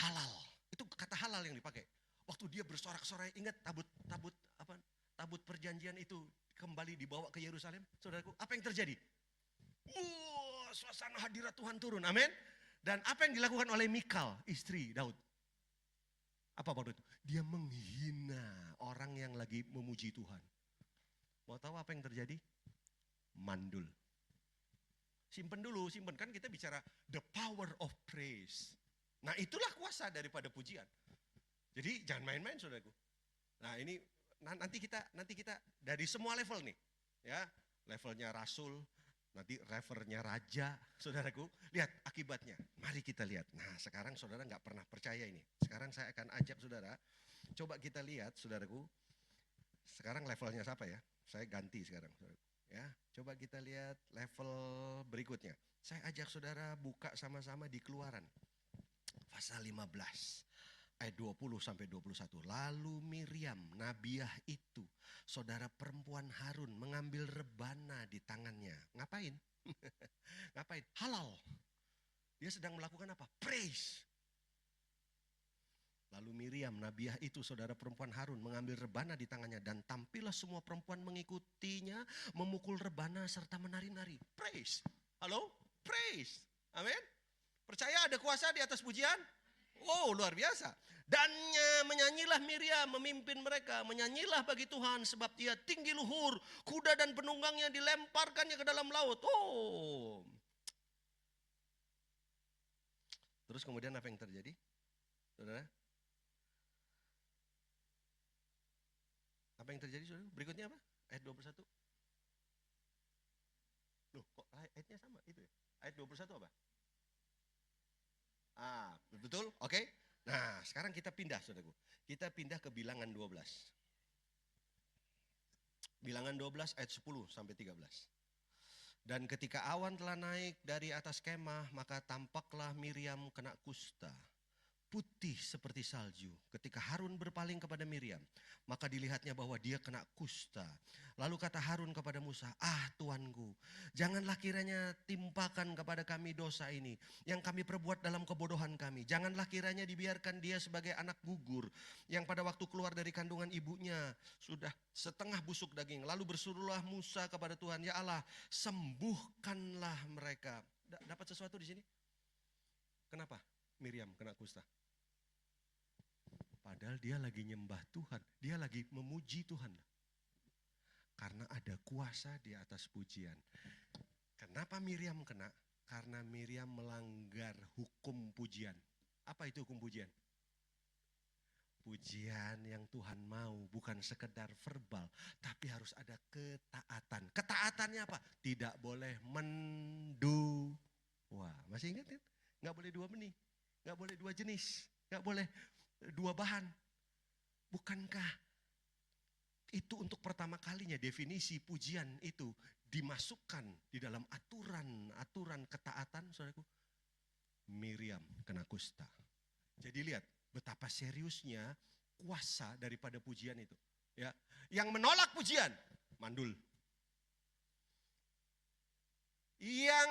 halal? Itu kata halal yang dipakai. Waktu dia bersorak-sorai, ingat tabut perjanjian itu kembali dibawa ke Yerusalem, saudaraku, apa yang terjadi? Suasana hadirat Tuhan turun, amin. Dan apa yang dilakukan oleh Mikal, istri Daud? Apa waktu itu? Dia menghina orang yang lagi memuji Tuhan. Mau tahu apa yang terjadi? Mandul. Simpen dulu, simpen. Kan kita bicara the power of praise. Nah itulah kuasa daripada pujian. Jadi jangan main-main saudaraku. Nah ini nanti kita dari semua level nih. Ya, levelnya rasul, nanti levelnya raja, saudaraku. Lihat akibatnya. Mari kita lihat. Nah sekarang saudara nggak pernah percaya ini. Sekarang saya akan ajak saudara. Coba kita lihat saudaraku. Sekarang levelnya siapa ya? Saya ganti sekarang saudaraku. Ya, coba kita lihat level berikutnya. Saya ajak saudara buka sama-sama di Keluaran. Pasal 15 ayat 20 sampai 21. Lalu Miriam, nabiah itu, saudara perempuan Harun mengambil rebana di tangannya. Ngapain? Ngapain? Halal. Dia sedang melakukan apa? Praise. Lalu Miriam, nabiah itu, saudara perempuan Harun mengambil rebana di tangannya dan tampillah semua perempuan mengikutinya memukul rebana serta menari-nari. Praise. Halo? Praise. Amin. Percaya ada kuasa di atas pujian? Wow, luar biasa. Dan menyanyilah Miriam memimpin mereka, menyanyilah bagi Tuhan sebab Dia tinggi luhur, kuda dan penunggangnya dilemparkannya ke dalam laut. Oh. Terus kemudian apa yang terjadi? Saudara? Apa yang terjadi, saudara? Berikutnya apa? Ayat 21. Loh, kok ayatnya sama itu ya? Ayat 21 apa? Betul? Oke. Nah, sekarang kita pindah, saudaraku. Kita pindah ke Bilangan 12. Bilangan 12 ayat 10 sampai 13. Dan ketika awan telah naik dari atas kemah, maka tampaklah Miriam kena kusta, putih seperti salju. Ketika Harun berpaling kepada Miriam, maka dilihatnya bahwa dia kena kusta. Lalu kata Harun kepada Musa, Tuanku, janganlah kiranya timpakan kepada kami dosa ini yang kami perbuat dalam kebodohan kami. Janganlah kiranya dibiarkan dia sebagai anak gugur yang pada waktu keluar dari kandungan ibunya sudah setengah busuk daging. Lalu bersuruhlah Musa kepada Tuhan, ya Allah, sembuhkanlah mereka. Dapat sesuatu di sini? Kenapa Miriam kena kusta? Padahal dia lagi nyembah Tuhan, dia lagi memuji Tuhan. Karena ada kuasa di atas pujian. Kenapa Miriam kena? Karena Miriam melanggar hukum pujian. Apa itu hukum pujian? Pujian yang Tuhan mau, bukan sekedar verbal, tapi harus ada ketaatan. Ketaatannya apa? Tidak boleh mendua. Masih ingat kan? Nggak boleh dua benih, nggak boleh dua jenis, nggak boleh dua bahan. Bukankah itu untuk pertama kalinya definisi pujian itu dimasukkan di dalam aturan ketaatan, saudaraku? Miriam kena kusta. Jadi lihat betapa seriusnya kuasa daripada pujian itu. Ya, yang menolak pujian mandul. Yang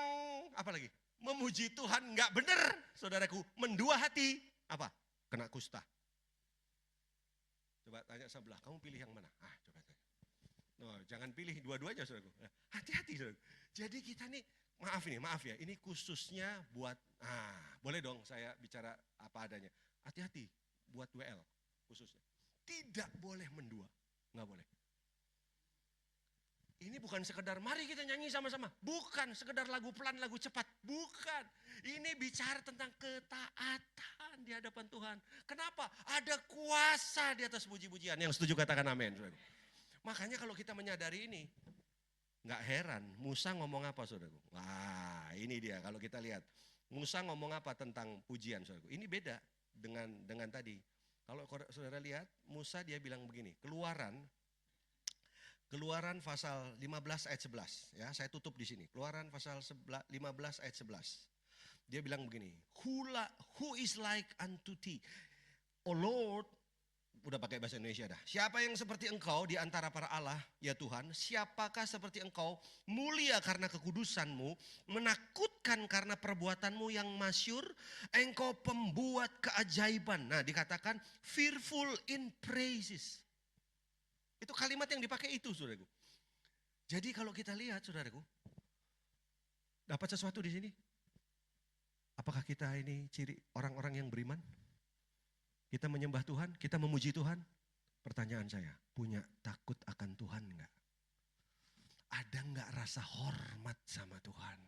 apa lagi? Memuji Tuhan nggak benar, saudaraku, mendua hati, apa? Kena kusta. Coba tanya sebelah, kamu pilih yang mana? Coba tanya. No, jangan pilih dua-duanya, saudaraku. Hati-hati, saudaraku. Jadi kita nih, maaf ya, ini khususnya buat, boleh dong saya bicara apa adanya. Hati-hati buat WL khususnya. Tidak boleh mendua, nggak boleh. Ini bukan sekedar mari kita nyanyi sama-sama. Bukan sekedar lagu pelan, lagu cepat. Bukan. Ini bicara tentang ketaatan di hadapan Tuhan. Kenapa? Ada kuasa di atas puji-pujian. Yang setuju katakan amin. Makanya kalau kita menyadari ini, nggak heran Musa ngomong apa, saudaraku. Wah, ini dia kalau kita lihat. Musa ngomong apa tentang pujian, saudaraku. Ini beda dengan tadi. Kalau saudara lihat, Musa dia bilang begini, Keluaran pasal 15 ayat 11. Ya, saya tutup di sini. Keluaran pasal 15 ayat 11. Dia bilang begini, who is like unto thee, O Lord, udah pakai bahasa Indonesia dah. Siapa yang seperti engkau di antara para Allah, ya Tuhan, siapakah seperti engkau, mulia karena kekudusanmu, menakutkan karena perbuatanmu yang masyur, engkau pembuat keajaiban. Nah, dikatakan fearful in praises. Itu kalimat yang dipakai itu, saudaraku. Jadi kalau kita lihat, saudaraku, dapat sesuatu di sini. Apakah kita ini ciri orang-orang yang beriman? Kita menyembah Tuhan, kita memuji Tuhan. Pertanyaan saya, punya takut akan Tuhan enggak? Ada enggak rasa hormat sama Tuhan?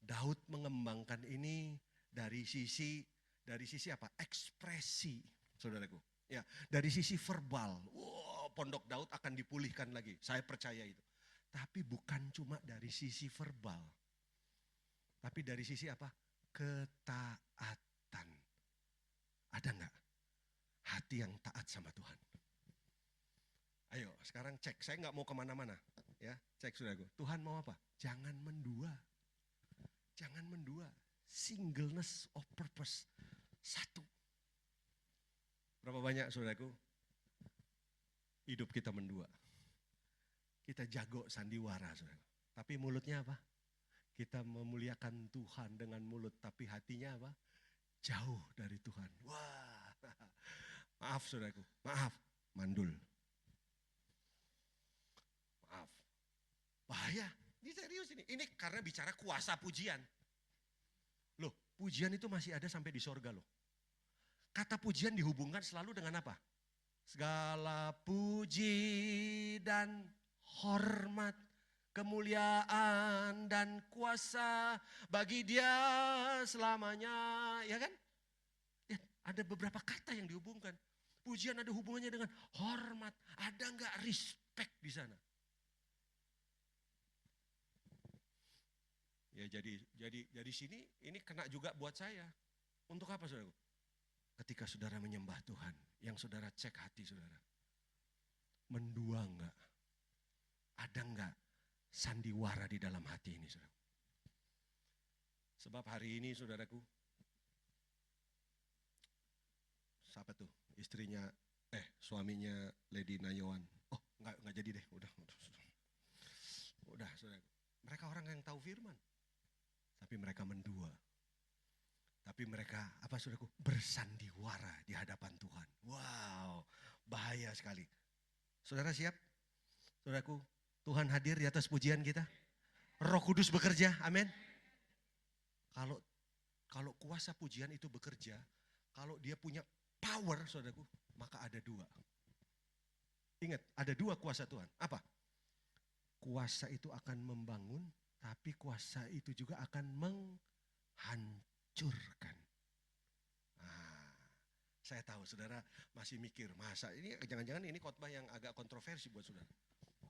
Daud mengembangkan ini dari sisi apa? Ekspresi, saudaraku. Ya, dari sisi verbal, pondok Daud akan dipulihkan lagi. Saya percaya itu. Tapi bukan cuma dari sisi verbal. Tapi dari sisi apa? Ketaatan. Ada enggak hati yang taat sama Tuhan? Ayo sekarang cek, saya enggak mau kemana-mana. Ya, cek saudaraku. Tuhan mau apa? Jangan mendua. Jangan mendua. Singleness of purpose. Satu. Berapa banyak saudaraku hidup kita mendua. Kita jago sandiwara, saudara. Tapi mulutnya apa? Kita memuliakan Tuhan dengan mulut, tapi hatinya apa? Jauh dari Tuhan. Wah, maaf saudaraku, maaf, mandul. Maaf, bahaya. Ini serius ini. Ini karena bicara kuasa pujian. Loh, pujian itu masih ada sampai di sorga loh. kata pujian dihubungkan selalu dengan apa? Segala puji dan hormat, kemuliaan dan kuasa bagi Dia selamanya, ya kan? Ya, ada beberapa kata yang dihubungkan. Pujian ada hubungannya dengan hormat. Ada nggak respect di sana? Ya jadi sini ini kena juga buat saya. Untuk apa saudara? Ketika saudara menyembah Tuhan, yang saudara cek hati saudara. Mendua enggak? Ada enggak sandiwara di dalam hati ini saudara? Sebab hari ini saudaraku, siapa tuh? Suaminya Lady Nayawan. Oh enggak jadi deh, udah saudaraku. Mereka orang yang tahu firman. Tapi mereka mendua. Tapi mereka, apa saudaraku, bersandiwara di hadapan Tuhan. Wow, bahaya sekali. Saudara siap? Saudaraku, Tuhan hadir di atas pujian kita. Roh Kudus bekerja, amin. Kalau kuasa pujian itu bekerja, kalau dia punya power, saudaraku, maka ada dua. Ingat, ada dua kuasa Tuhan. Apa? Kuasa itu akan membangun, tapi kuasa itu juga akan menghancurkan. Saya tahu saudara masih mikir, masa ini jangan-jangan ini khotbah yang agak kontroversi buat saudara.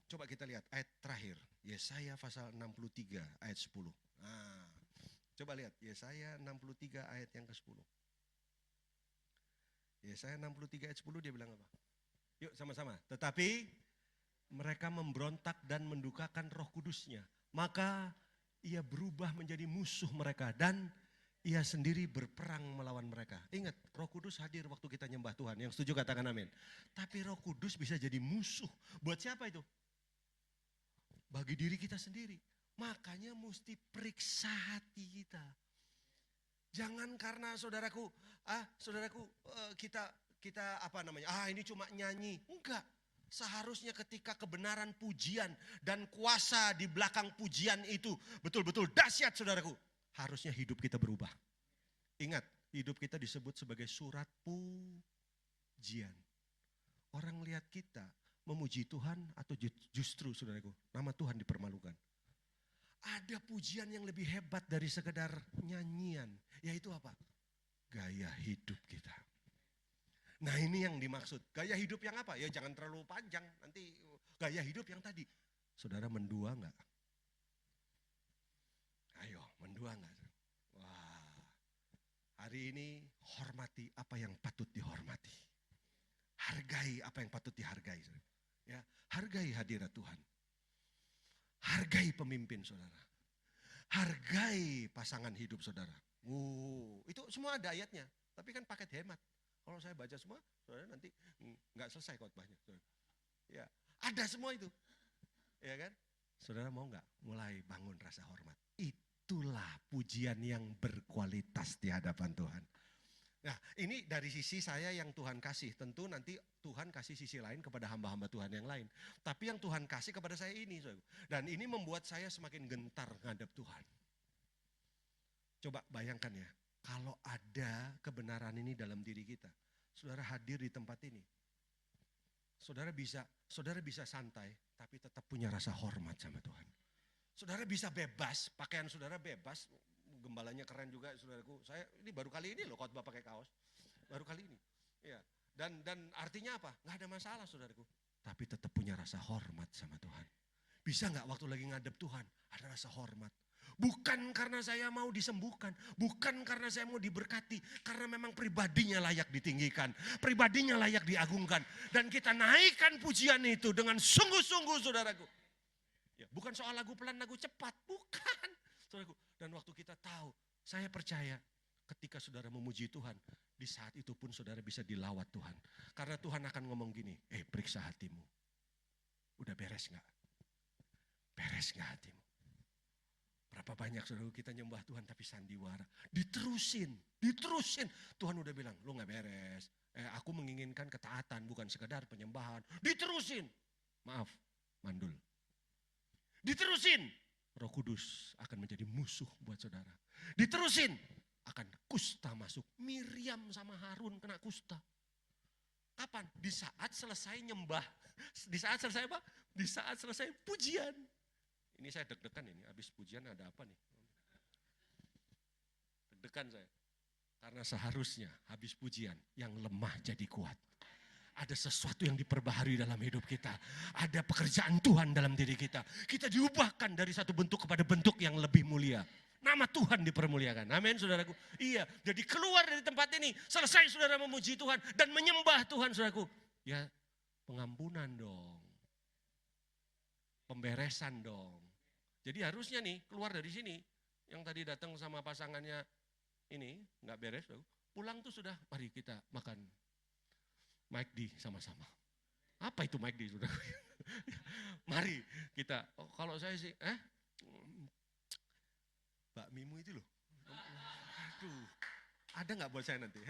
Coba kita lihat ayat terakhir, Yesaya pasal 63 ayat 10. Coba lihat Yesaya 63 ayat yang ke-10. Yesaya 63 ayat 10 dia bilang apa? Yuk sama-sama. Tetapi mereka memberontak dan mendukakan Roh Kudusnya. Maka ia berubah menjadi musuh mereka dan ia sendiri berperang melawan mereka. Ingat, Roh Kudus hadir waktu kita nyembah Tuhan. Yang setuju katakan amin. Tapi Roh Kudus bisa jadi musuh. Buat siapa itu? Bagi diri kita sendiri. Makanya mesti periksa hati kita. Jangan karena saudaraku, kita apa namanya? Ini cuma nyanyi. Enggak. Seharusnya ketika kebenaran pujian dan kuasa di belakang pujian itu betul-betul dahsyat saudaraku. Harusnya hidup kita berubah. Ingat, hidup kita disebut sebagai surat pujian. Orang lihat kita memuji Tuhan atau justru saudaraku, nama Tuhan dipermalukan. Ada pujian yang lebih hebat dari sekedar nyanyian. Yaitu apa? Gaya hidup kita. Nah ini yang dimaksud. Gaya hidup yang apa? Ya jangan terlalu panjang. Nanti gaya hidup yang tadi. Saudara mendua enggak? Ayo mendua enggak? Wah. Hari ini hormati apa yang patut dihormati. Hargai apa yang patut dihargai. Ya, hargai hadirat Tuhan. Hargai pemimpin saudara. Hargai pasangan hidup saudara. Itu semua ada ayatnya. Tapi kan paket hemat. Kalau saya baca semua, saudara nanti nggak selesai khotbahnya. Ya, ada semua itu. Ya kan? Saudara mau nggak mulai bangun rasa hormat? Itulah pujian yang berkualitas di hadapan Tuhan. Nah, ini dari sisi saya yang Tuhan kasih. Tentu nanti Tuhan kasih sisi lain kepada hamba-hamba Tuhan yang lain. Tapi yang Tuhan kasih kepada saya ini. Dan ini membuat saya semakin gentar menghadap Tuhan. Coba bayangkan ya. Kalau ada kebenaran ini dalam diri kita, saudara hadir di tempat ini, saudara bisa santai, tapi tetap punya rasa hormat sama Tuhan. Saudara bisa bebas, pakaian saudara bebas, gembalanya keren juga saudaraku. Saya ini baru kali ini loh khotbah pakai kaos, baru kali ini. Ya, dan artinya apa? Nggak ada masalah saudaraku, tapi tetap punya rasa hormat sama Tuhan. Bisa nggak waktu lagi ngadep Tuhan ada rasa hormat? Bukan karena saya mau disembuhkan, bukan karena saya mau diberkati, karena memang pribadinya layak ditinggikan, pribadinya layak diagungkan. Dan kita naikkan pujian itu dengan sungguh-sungguh saudaraku. Ya, bukan soal lagu pelan, lagu cepat, bukan. Saudaraku. Dan waktu kita tahu, saya percaya ketika saudara memuji Tuhan, di saat itu pun saudara bisa dilawat Tuhan. Karena Tuhan akan ngomong gini, periksa hatimu. Udah beres gak? Beres gak hatimu? Berapa banyak saudara kita nyembah Tuhan tapi sandiwara. Diterusin. Tuhan udah bilang, lu gak beres. Aku menginginkan ketaatan bukan sekedar penyembahan. Diterusin. Maaf, mandul. Diterusin. Roh Kudus akan menjadi musuh buat saudara. Diterusin. Akan kusta masuk. Miriam sama Harun kena kusta. Kapan? Di saat selesai nyembah. Di saat selesai apa? Di saat selesai pujian. Ini saya deg-degan ini, habis pujian ada apa nih? Deg-degan saya. Karena seharusnya habis pujian yang lemah jadi kuat. Ada sesuatu yang diperbaharui dalam hidup kita. Ada pekerjaan Tuhan dalam diri kita. Kita diubahkan dari satu bentuk kepada bentuk yang lebih mulia. Nama Tuhan dipermuliakan. Amin saudaraku. Iya, jadi keluar dari tempat ini. Selesai saudara memuji Tuhan dan menyembah Tuhan saudaraku. Ya pengampunan dong. Pemberesan dong. Jadi harusnya nih keluar dari sini. Yang tadi datang sama pasangannya ini nggak beres. Pulang tuh sudah mari kita makan McD sama-sama. Apa itu McD sudah? Mari kita, kalau saya sih, bakmimu itu loh. Aduh, ada nggak buat saya nanti?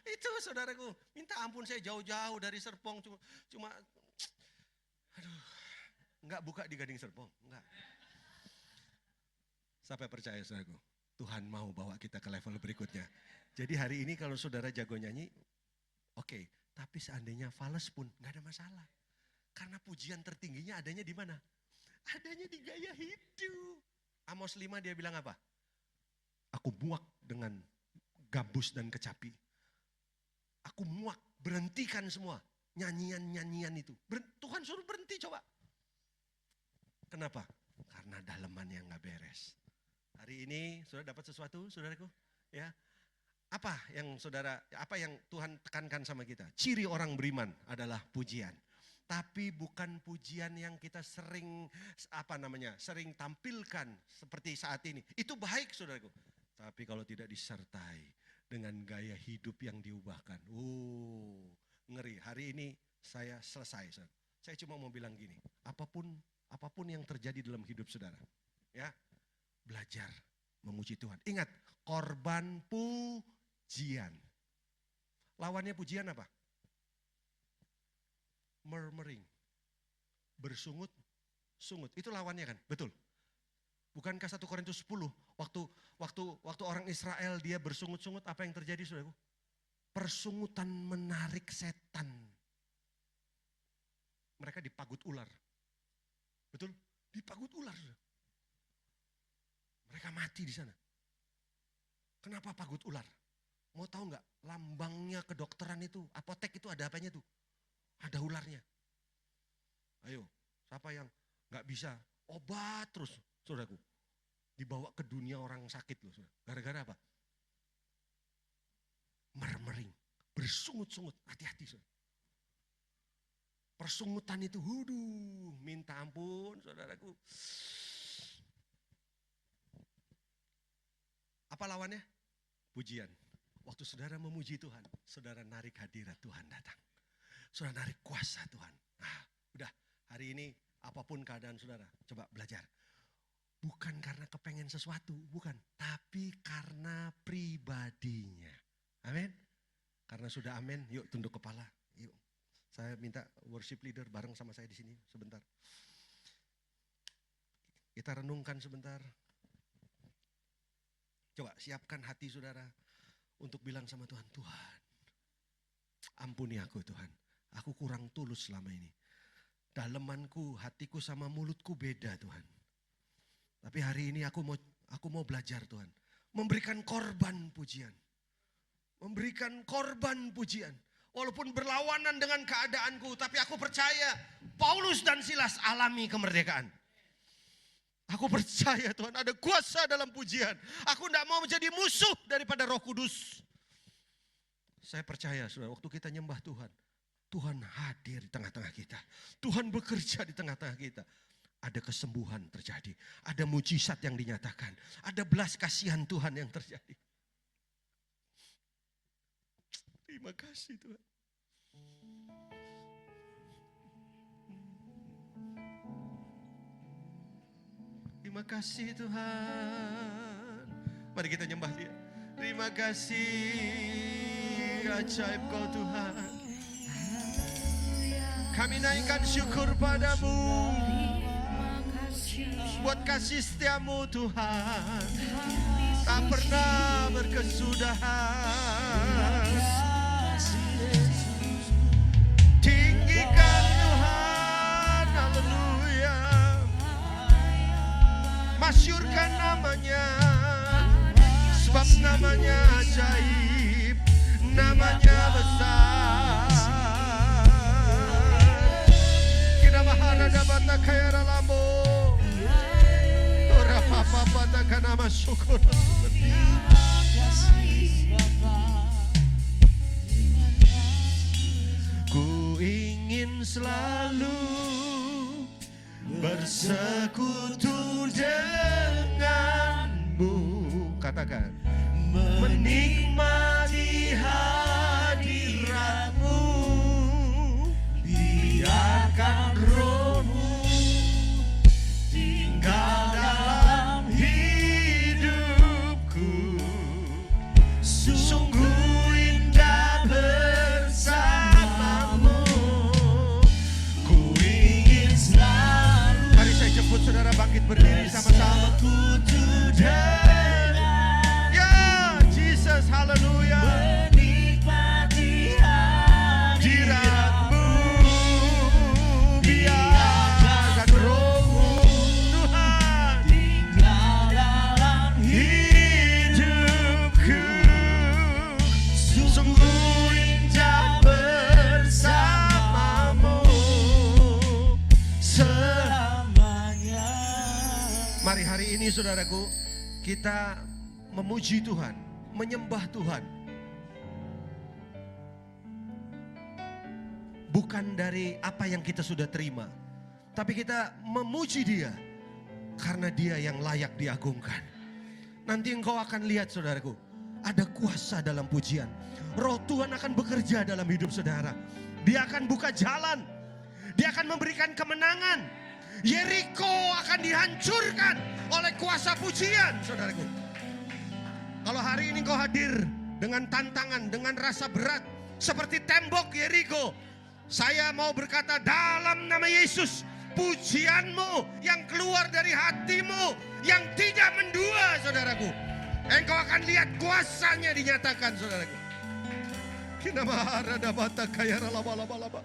Itu saudaraku, minta ampun saya jauh-jauh dari Serpong, cuma aduh, nggak buka di Gading Serpong, nggak. Sampai percaya saudaraku, Tuhan mau bawa kita ke level berikutnya. Jadi hari ini kalau saudara jago nyanyi, oke, tapi seandainya fales pun nggak ada masalah. Karena pujian tertingginya adanya di mana? Adanya di gaya hidup. Amos 5 dia bilang apa? Aku muak dengan gabus dan kecapi. Aku muak, berhentikan semua nyanyian-nyanyian itu. Tuhan suruh berhenti coba. Kenapa? Karena daleman yang gak beres. Hari ini saudara dapat sesuatu saudaraku? Ya. Apa yang Tuhan tekankan sama kita? Ciri orang beriman adalah pujian. Tapi bukan pujian yang kita sering tampilkan seperti saat ini. Itu baik saudaraku. Tapi kalau tidak disertai dengan gaya hidup yang diubahkan. Ngeri. Hari ini saya selesai. Saya cuma mau bilang gini. Apapun yang terjadi dalam hidup saudara. Ya, belajar memuji Tuhan. Ingat, korban pujian. Lawannya pujian apa? Murmuring, bersungut, sungut. Itu lawannya kan, betul. Bukankah 1 Korintus 10 waktu orang Israel dia bersungut-sungut, apa yang terjadi saudaraku? Persungutan menarik setan. Mereka dipagut ular. Betul? Dipagut ular. Mereka mati di sana. Kenapa pagut ular? Mau tahu nggak? Lambangnya kedokteran itu, apotek itu ada apanya tuh? Ada ularnya. Ayo, siapa yang nggak bisa obat terus, saudaraku? Dibawa ke dunia orang sakit loh, saudara. Gara-gara apa? Murmuring, bersungut-sungut, hati-hati saudara. Persungutan itu, minta ampun saudaraku. Apa lawannya? Pujian. Waktu saudara memuji Tuhan, saudara narik hadirat Tuhan datang. Saudara narik kuasa Tuhan. Udah hari ini apapun keadaan saudara, coba belajar. Bukan karena kepengen sesuatu, bukan. Tapi karena pribadinya. Amin. Karena sudah amin, yuk tunduk kepala. Yuk. Saya minta worship leader bareng sama saya di sini sebentar. Kita renungkan sebentar. Coba siapkan hati saudara untuk bilang sama Tuhan, Tuhan, ampuni aku Tuhan. Aku kurang tulus selama ini. Dalemanku, hatiku sama mulutku beda Tuhan. Tapi hari ini aku mau belajar Tuhan. Memberikan korban pujian. Memberikan korban pujian. Walaupun berlawanan dengan keadaanku. Tapi aku percaya Paulus dan Silas alami kemerdekaan. Aku percaya Tuhan ada kuasa dalam pujian. Aku tidak mau menjadi musuh daripada Roh Kudus. Saya percaya saudara, waktu kita nyembah Tuhan. Tuhan hadir di tengah-tengah kita. Tuhan bekerja di tengah-tengah kita. Ada kesembuhan terjadi. Ada mujizat yang dinyatakan. Ada belas kasihan Tuhan yang terjadi. Terima kasih Tuhan. Terima kasih Tuhan. Mari kita nyembah Dia. Terima kasih. Ajaib Kau Tuhan. Kami naikkan syukur padamu. Buat kasih setiamu Tuhan. Tak pernah pernah berkesudahan. Tinggikan Tuhan, haleluya. Masyurkan namanya, sebab namanya ajaib, namanya besar. Kita maharada bata kaya ralamo, ora papa bata kana masyukur. Ku ingin selalu bersekutu denganmu. Katakan, menikmati hadiratmu, biarkan rohmu tinggal dalam hidupku. Sungguh indah bersamamu. Ku ingin selalu. Mari saya jemput saudara bangkit berdiri sama-sama. Ya, Jesus, haleluya. Menikmati hadiratmu, biarkan rohmu Tuhan tinggal dalam hidupku. Sungguh indah bersamamu selamanya. Mari hari ini saudaraku, kita memuji Tuhan, menyembah Tuhan. Bukan dari apa yang kita sudah terima, tapi kita memuji Dia karena Dia yang layak diagungkan. Nanti engkau akan lihat saudaraku, ada kuasa dalam pujian. Roh Tuhan akan bekerja dalam hidup saudara. Dia akan buka jalan. Dia akan memberikan kemenangan. Yeriko akan dihancurkan oleh kuasa pujian, saudaraku. Kalau hari ini kau hadir dengan tantangan, dengan rasa berat, seperti tembok Yeriko, saya mau berkata dalam nama Yesus, pujianmu yang keluar dari hatimu, yang tidak mendua, saudaraku, engkau akan lihat kuasanya dinyatakan, saudaraku. Kinama arada bata kaya ralaba laba laba,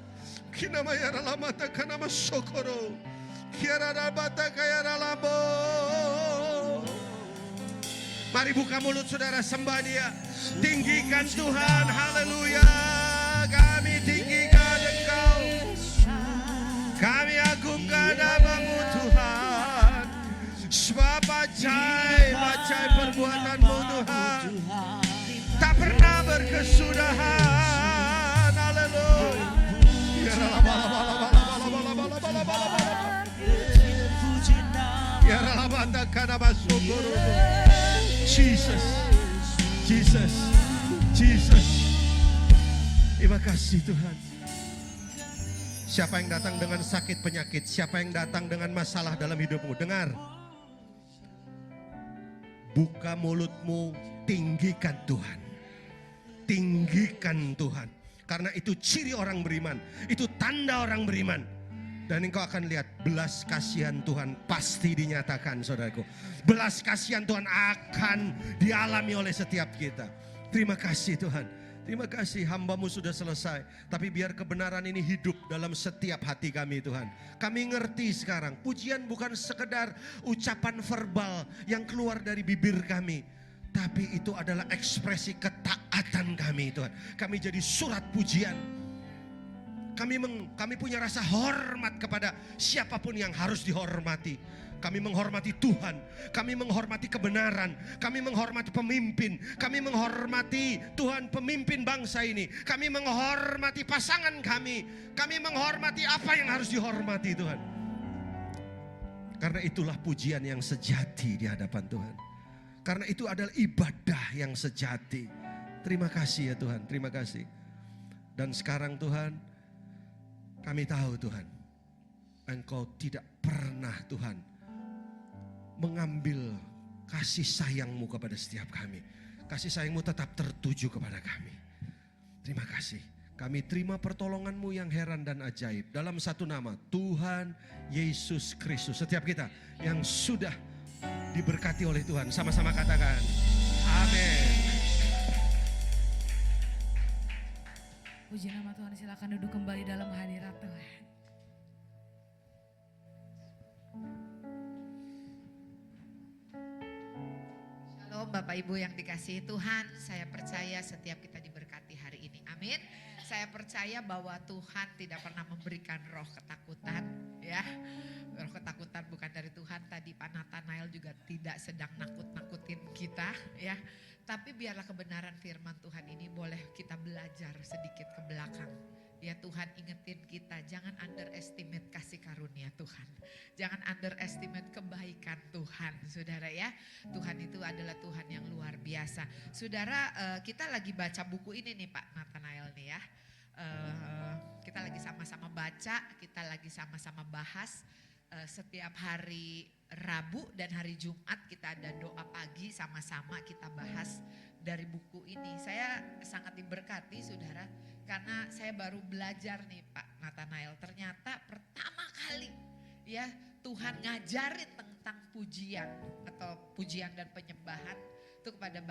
kinama ya ralamata kanama sokoro. Mari buka mulut saudara, sembah Dia. Tinggikan Tuhan, haleluya. Kami tinggikan Engkau, kami agungkan nama-Mu Tuhan. Sebab ajaib perbuatan-Mu Tuhan tak pernah berkesudahan. Haleluya. Jesus, Jesus, Jesus. Terima kasih Tuhan. Siapa yang datang dengan sakit penyakit, siapa yang datang dengan masalah dalam hidupmu, dengar. Buka mulutmu, tinggikan Tuhan. Tinggikan Tuhan. Karena itu ciri orang beriman, itu tanda orang beriman. Dan engkau akan lihat belas kasihan Tuhan pasti dinyatakan, saudaraku. Belas kasihan Tuhan akan dialami oleh setiap kita. Terima kasih Tuhan. Terima kasih, hamba-Mu sudah selesai. Tapi biar kebenaran ini hidup dalam setiap hati kami Tuhan. Kami ngerti sekarang, pujian bukan sekedar ucapan verbal yang keluar dari bibir kami. Tapi itu adalah ekspresi ketaatan kami Tuhan. Kami jadi surat pujian. Kami punya rasa hormat kepada siapapun yang harus dihormati. Kami menghormati Tuhan, kami menghormati kebenaran, kami menghormati pemimpin, kami menghormati Tuhan pemimpin bangsa ini, kami menghormati pasangan kami menghormati apa yang harus dihormati Tuhan. Karena itulah pujian yang sejati di hadapan Tuhan. Karena itu adalah ibadah yang sejati. Terima kasih ya Tuhan, terima kasih. Dan sekarang Tuhan, kami tahu Tuhan, Engkau tidak pernah Tuhan mengambil kasih sayang-Mu kepada setiap kami. Kasih sayang-Mu tetap tertuju kepada kami. Terima kasih. Kami terima pertolongan-Mu yang heran dan ajaib. Dalam satu nama, Tuhan Yesus Kristus. Setiap kita yang sudah diberkati oleh Tuhan, sama-sama katakan, amin. Puji nama Tuhan, silakan duduk kembali dalam hadirat Tuhan. Shalom Bapak Ibu yang dikasihi Tuhan, saya percaya setiap kita diberkati hari ini. Amin. Saya percaya bahwa Tuhan tidak pernah memberikan roh ketakutan, ya. Roh ketakutan bukan dari Tuhan. Tadi Pak Nathanael juga tidak sedang nakut-nakutin kita, ya. Tapi biarlah kebenaran firman Tuhan ini boleh kita belajar sedikit ke belakang. Ya Tuhan ingetin kita, jangan underestimate kasih karunia Tuhan. Jangan underestimate kebaikan Tuhan, saudara ya. Tuhan itu adalah Tuhan yang luar biasa. Saudara, kita lagi baca buku ini nih Pak Nathanael nih ya. Kita lagi sama-sama baca, kita lagi sama-sama bahas. Setiap hari Rabu dan hari Jumat kita ada doa pagi sama-sama kita bahas dari buku ini. Saya sangat diberkati saudara karena saya baru belajar nih Pak Nathanael. Ternyata pertama kali ya Tuhan ngajarin tentang pujian atau pujian dan penyembahan itu kepada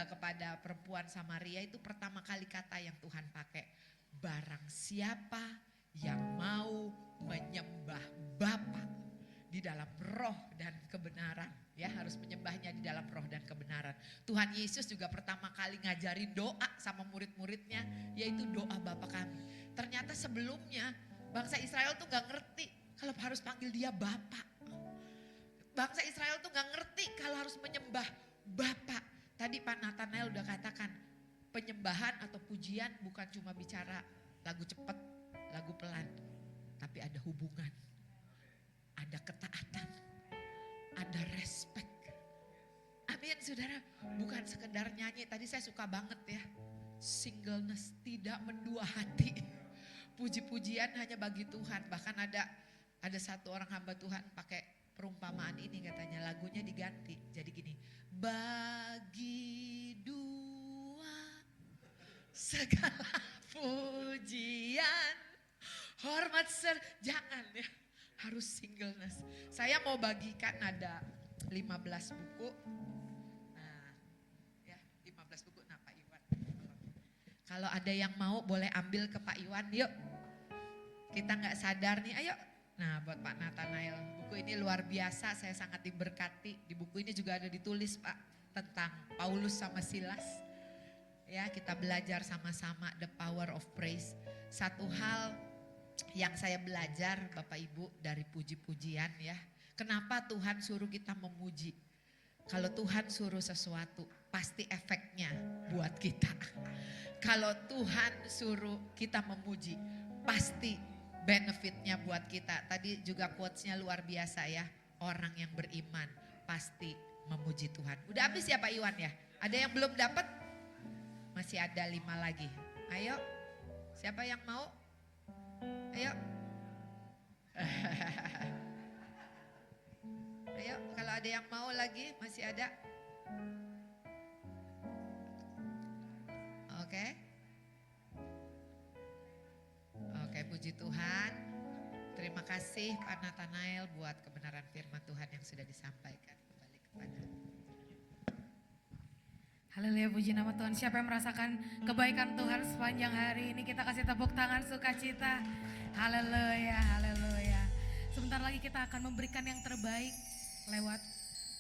kepada perempuan Samaria itu pertama kali kata yang Tuhan pakai. Barang siapa yang mau menyembah Bapa di dalam roh dan kebenaran, ya harus menyembahnya di dalam roh dan kebenaran. Tuhan Yesus juga pertama kali ngajarin doa sama murid-muridnya, yaitu doa Bapa kami. Ternyata sebelumnya bangsa Israel tuh gak ngerti kalau harus panggil dia Bapa. Bangsa Israel tuh gak ngerti kalau harus menyembah Bapa. Tadi Pak Nathanael udah katakan, penyembahan atau pujian bukan cuma bicara lagu cepat, lagu pelan, tapi ada hubungan, ada ketaatan, ada respect. Amin saudara, bukan sekedar nyanyi. Tadi saya suka banget ya, singleness, tidak mendua hati. Puji-pujian hanya bagi Tuhan. Bahkan ada satu orang hamba Tuhan pakai perumpamaan ini, katanya lagunya diganti. Jadi gini, bagi dua segala pujian, hormat jangan ya, harus singleness. Saya mau bagikan ada 15 buku. Nah, ya 15 buku. Nah Pak Iwan, kalau ada yang mau boleh ambil ke Pak Iwan, yuk. Kita nggak sadar nih, ayo. Nah buat Pak Nathanael, buku ini luar biasa, saya sangat diberkati. Di buku ini juga ada ditulis Pak tentang Paulus sama Silas. Ya kita belajar sama-sama the power of praise. Satu hal yang saya belajar Bapak Ibu dari puji-pujian ya. Kenapa Tuhan suruh kita memuji? Kalau Tuhan suruh sesuatu pasti efeknya buat kita. Kalau Tuhan suruh kita memuji pasti benefitnya buat kita. Tadi juga quotes-nya luar biasa ya. Orang yang beriman pasti memuji Tuhan. Udah habis ya Pak Iwan ya? Ada yang belum dapat? Masih ada 5 lagi. Ayo, siapa yang mau? Ayo. Ayo, kalau ada yang mau lagi, masih ada. Oke. Oke, puji Tuhan. Terima kasih Pak Nathanael buat kebenaran firman Tuhan yang sudah disampaikan. Kembali kepada Haleluya, puji nama Tuhan. Siapa yang merasakan kebaikan Tuhan sepanjang hari ini, kita kasih tepuk tangan sukacita. Haleluya, haleluya. Sebentar lagi kita akan memberikan yang terbaik lewat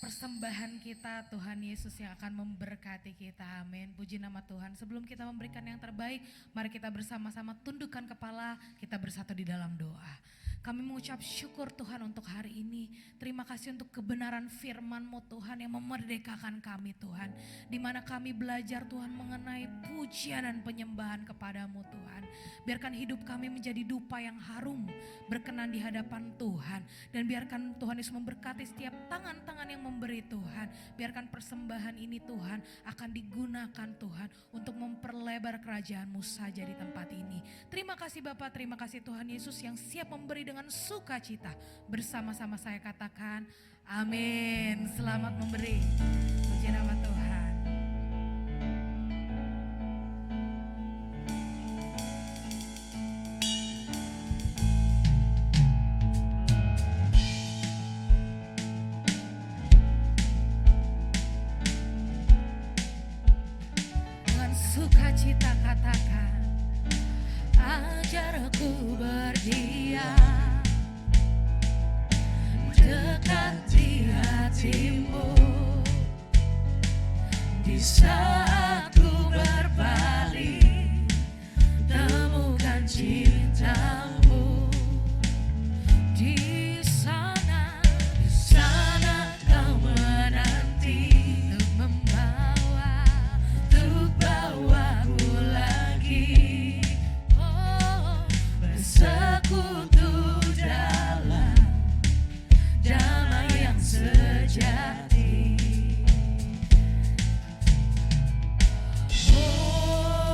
persembahan kita. Tuhan Yesus yang akan memberkati kita. Amin. Puji nama Tuhan. Sebelum kita memberikan yang terbaik, mari kita bersama-sama tundukkan kepala, kita bersatu di dalam doa. Kami mengucap syukur Tuhan untuk hari ini. Terima kasih untuk kebenaran firman-Mu Tuhan yang memerdekakan kami Tuhan. Di mana kami belajar Tuhan mengenai pujian dan penyembahan kepadamu Tuhan. Biarkan hidup kami menjadi dupa yang harum, berkenan di hadapan Tuhan. Dan biarkan Tuhan Yesus memberkati setiap tangan-tangan yang memberi Tuhan. Biarkan persembahan ini Tuhan akan digunakan Tuhan untuk memperlebar kerajaan-Mu saja di tempat ini. Terima kasih Bapak, terima kasih Tuhan Yesus yang siap memberi dengan sukacita. Bersama-sama saya katakan amin. Selamat memberi. Puji nama Tuhan. Dengan sukacita katakan ajarku berdiam dekat di hatimu. Di saat ku berbalik, temukan cintamu. Di sana kau menanti untuk bawaku lagi. Oh, bersekutu dalam damai yang sejati. Oh,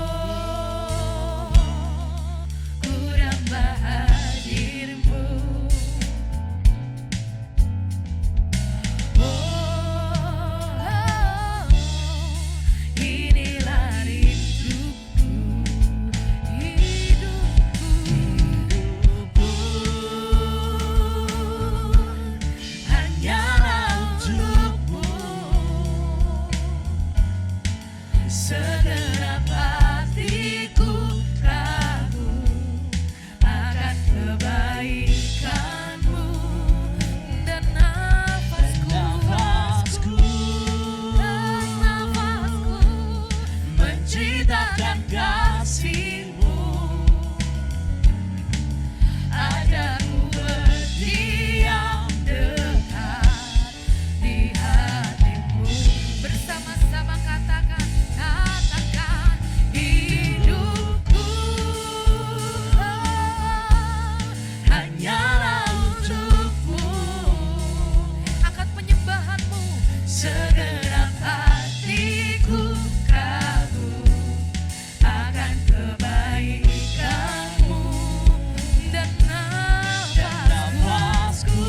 ku damba hadirmu. Oh, inilah rinduku, hidupku hanyalah untukmu. Segenap hatiku kagum akan kebaikanmu, dan nafasku menceritakan kasihmu. Agar ku berdiam dekat di hatimu. Bersama-sama katakan hidupku hanyalah untukmu. Angkat penyembahanmu. Segenap hatiku kagum akan kebaikanmu, dan nafasku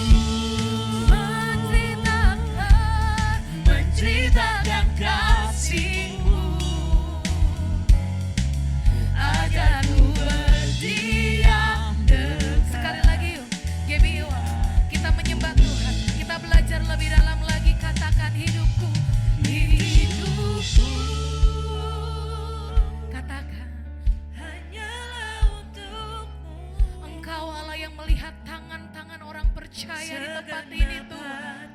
menceritakan kasihmu. Agar ku berdiam dekat. Sekali lagi yuk, GBI, kita menyembah Tuhan. Kita belajar lebih dalam lagi. Katakan hidupku. Katakan hanyalah untukmu. Engkau Allah yang melihat tangan-tangan orang percaya di tempat ini Tuhan.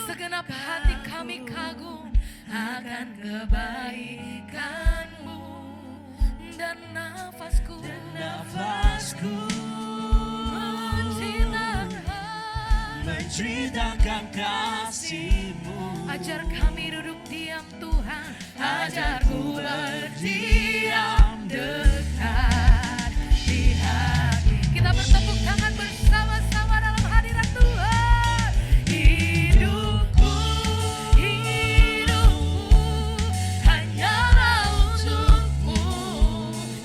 Segenap hati kami kagum akan kebaikanmu, dan nafasku menceritakan kasihmu. Ajar kami duduk diam Tuhan, ajar ku berdiam dekat di hati. Kita bertepuk tangan bersama-sama dalam hadirat Tuhan. Hidupku hanyalah untukmu.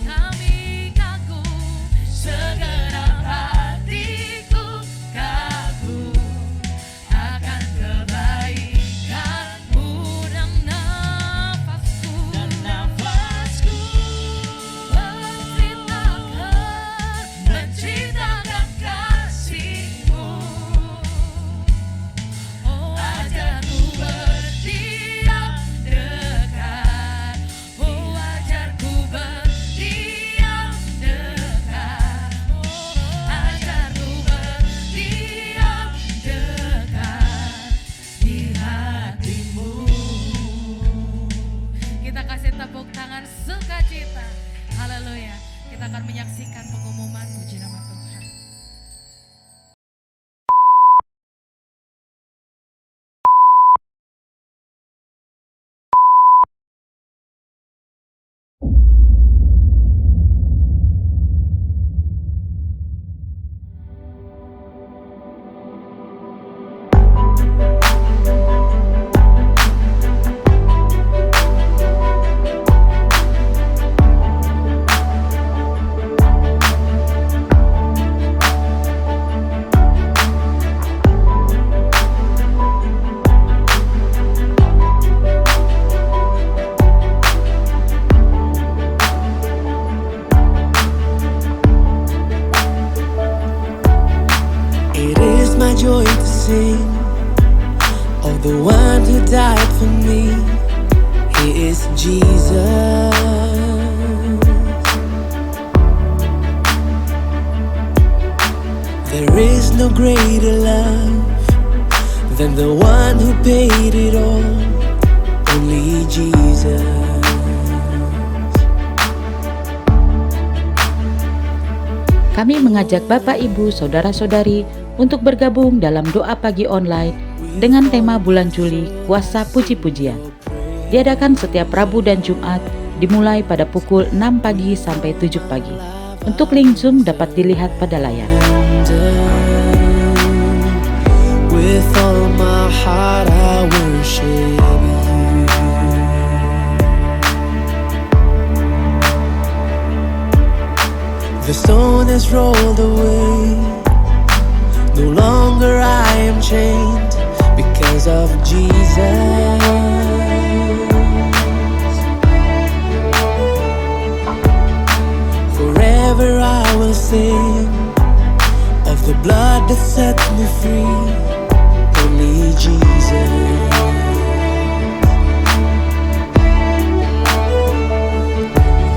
Kami kagum, segenap hatiku kagum akan kebaikanmu, dan nafasku menceritakan kasihmu. Oh, ajar ku berdiam dekat. Oh, ajar ku berdiam dekat. Oh, ajar ku berdiam dekat di hatimu. Kita kasih tepuk tangan sukacita. Haleluya. Kita akan menyaksikan pengumuman puji nama Tuhan. greater love than the one who paid it all? Only Jesus. Kami mengajak Bapak, Ibu, Saudara-saudari untuk bergabung dalam doa pagi online dengan tema bulan Juli, Kuasa Puji-Pujian. Diadakan setiap Rabu dan Jumat, dimulai pada pukul 6 pagi sampai 7 pagi. Untuk link Zoom dapat dilihat pada layar. With all my heart I worship you. The stone has rolled away. No longer I am chained because of Jesus. Forever I will sing of the blood that set me free. Only Jesus.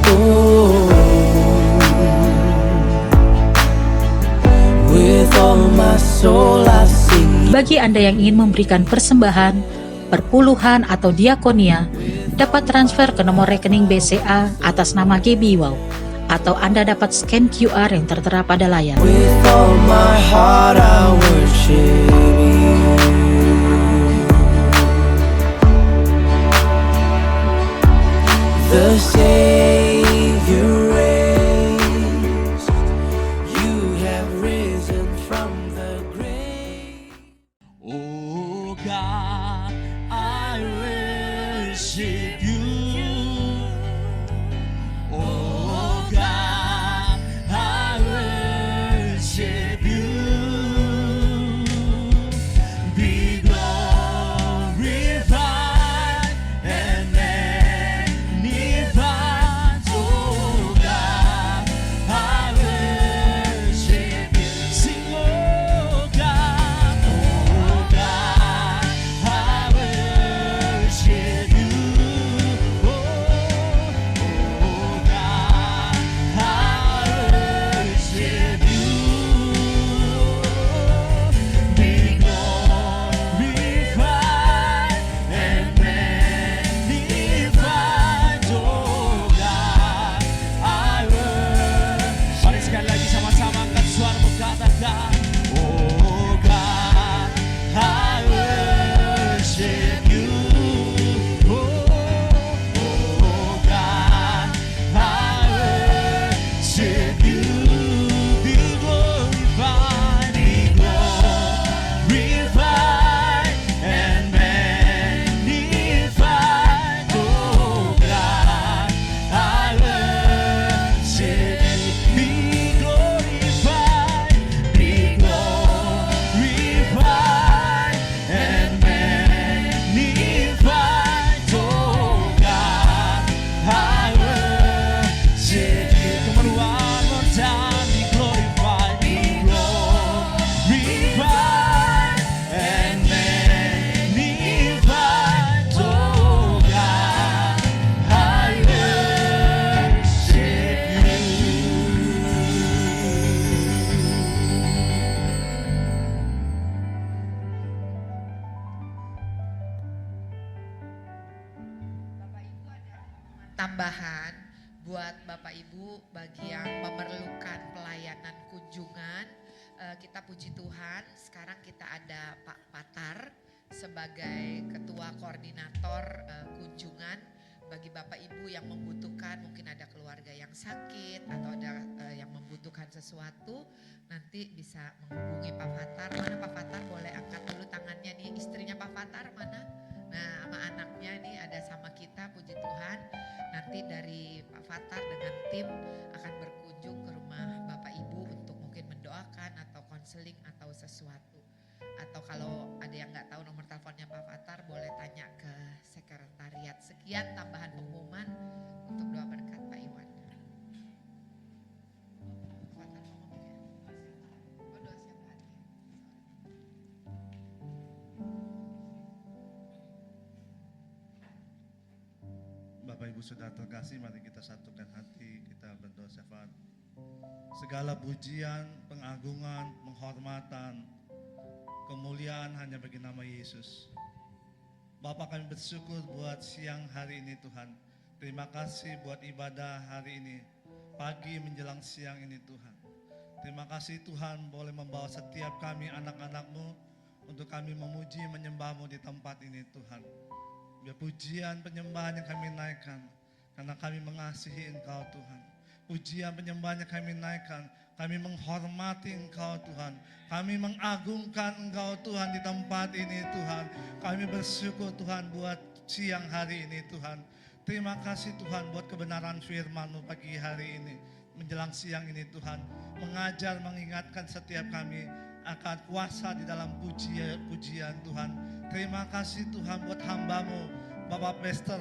Oh, with all my soul I sing. Bagi Anda yang ingin memberikan persembahan, perpuluhan atau diakonia, dapat transfer ke nomor rekening BCA atas nama GB Wow, atau Anda dapat scan QR yang tertera pada layar. With all my heart I worship you. The Savior reigns. You have risen from the grave. Oh God, I worship you. Oh God, I worship you. Be glorified and magnified, oh God, I worship you. Sing, oh God, I worship you. Oh God, I worship you. Be glorified and magnified, oh God, I worship. Mari sekali lagi sama-sama angkat suaramu, katakan, oh God, I worship you. Oh God, I worship you. Be glorified and magnified, oh God, I worship you. Be glorified and magnified, oh God, I worship you. Come on, one more time. Be glorified and magnified, oh God, I worship Tambahan buat Bapak Ibu bagi yang memerlukan pelayanan kunjungan, kita puji Tuhan sekarang kita ada Pak Patar sebagai ketua koordinator kunjungan bagi Bapak Ibu yang membutuhkan, mungkin ada keluarga yang sakit atau ada yang membutuhkan sesuatu, nanti bisa menghubungi Pak Patar. Mana Pak Patar, boleh angkat dulu tangannya nih, istrinya Pak Patar mana? Nah, sama anaknya nih ada sama kita, puji Tuhan. Nanti dari Pak Fatar dengan tim akan berkunjung ke rumah Bapak Ibu untuk mungkin mendoakan atau konseling atau sesuatu. Atau kalau ada yang nggak tahu nomor teleponnya Pak Fatar, boleh tanya ke sekretariat. Sekian tambahan pengumuman untuk doa berkat Pak Iwan. Pak Fatar ngomong ya. Oh, doa siap hati. Bapak Ibu Saudara terkasih, mari kita satukan hati, kita berdoa syafaat. Segala pujian, pengagungan, penghormatan, kemuliaan hanya bagi nama Yesus. Bapa, kami bersyukur buat siang hari ini Tuhan. Terima kasih buat ibadah hari ini, pagi menjelang siang ini Tuhan. Terima kasih Tuhan boleh membawa setiap kami anak-anak-Mu untuk kami memuji menyembah-Mu di tempat ini Tuhan. Biar pujian penyembahan yang kami naikkan karena kami mengasihi Engkau Tuhan. Pujian penyembahan yang kami naikkan, kami menghormati Engkau Tuhan. Kami mengagungkan Engkau Tuhan di tempat ini Tuhan. Kami bersyukur Tuhan buat siang hari ini Tuhan. Terima kasih Tuhan buat kebenaran firman-Mu pagi hari ini. Menjelang siang ini Tuhan. Mengajar, mengingatkan setiap kami akan kuasa di dalam pujian Tuhan. Terima kasih Tuhan buat hamba-Mu, Bapak Pastor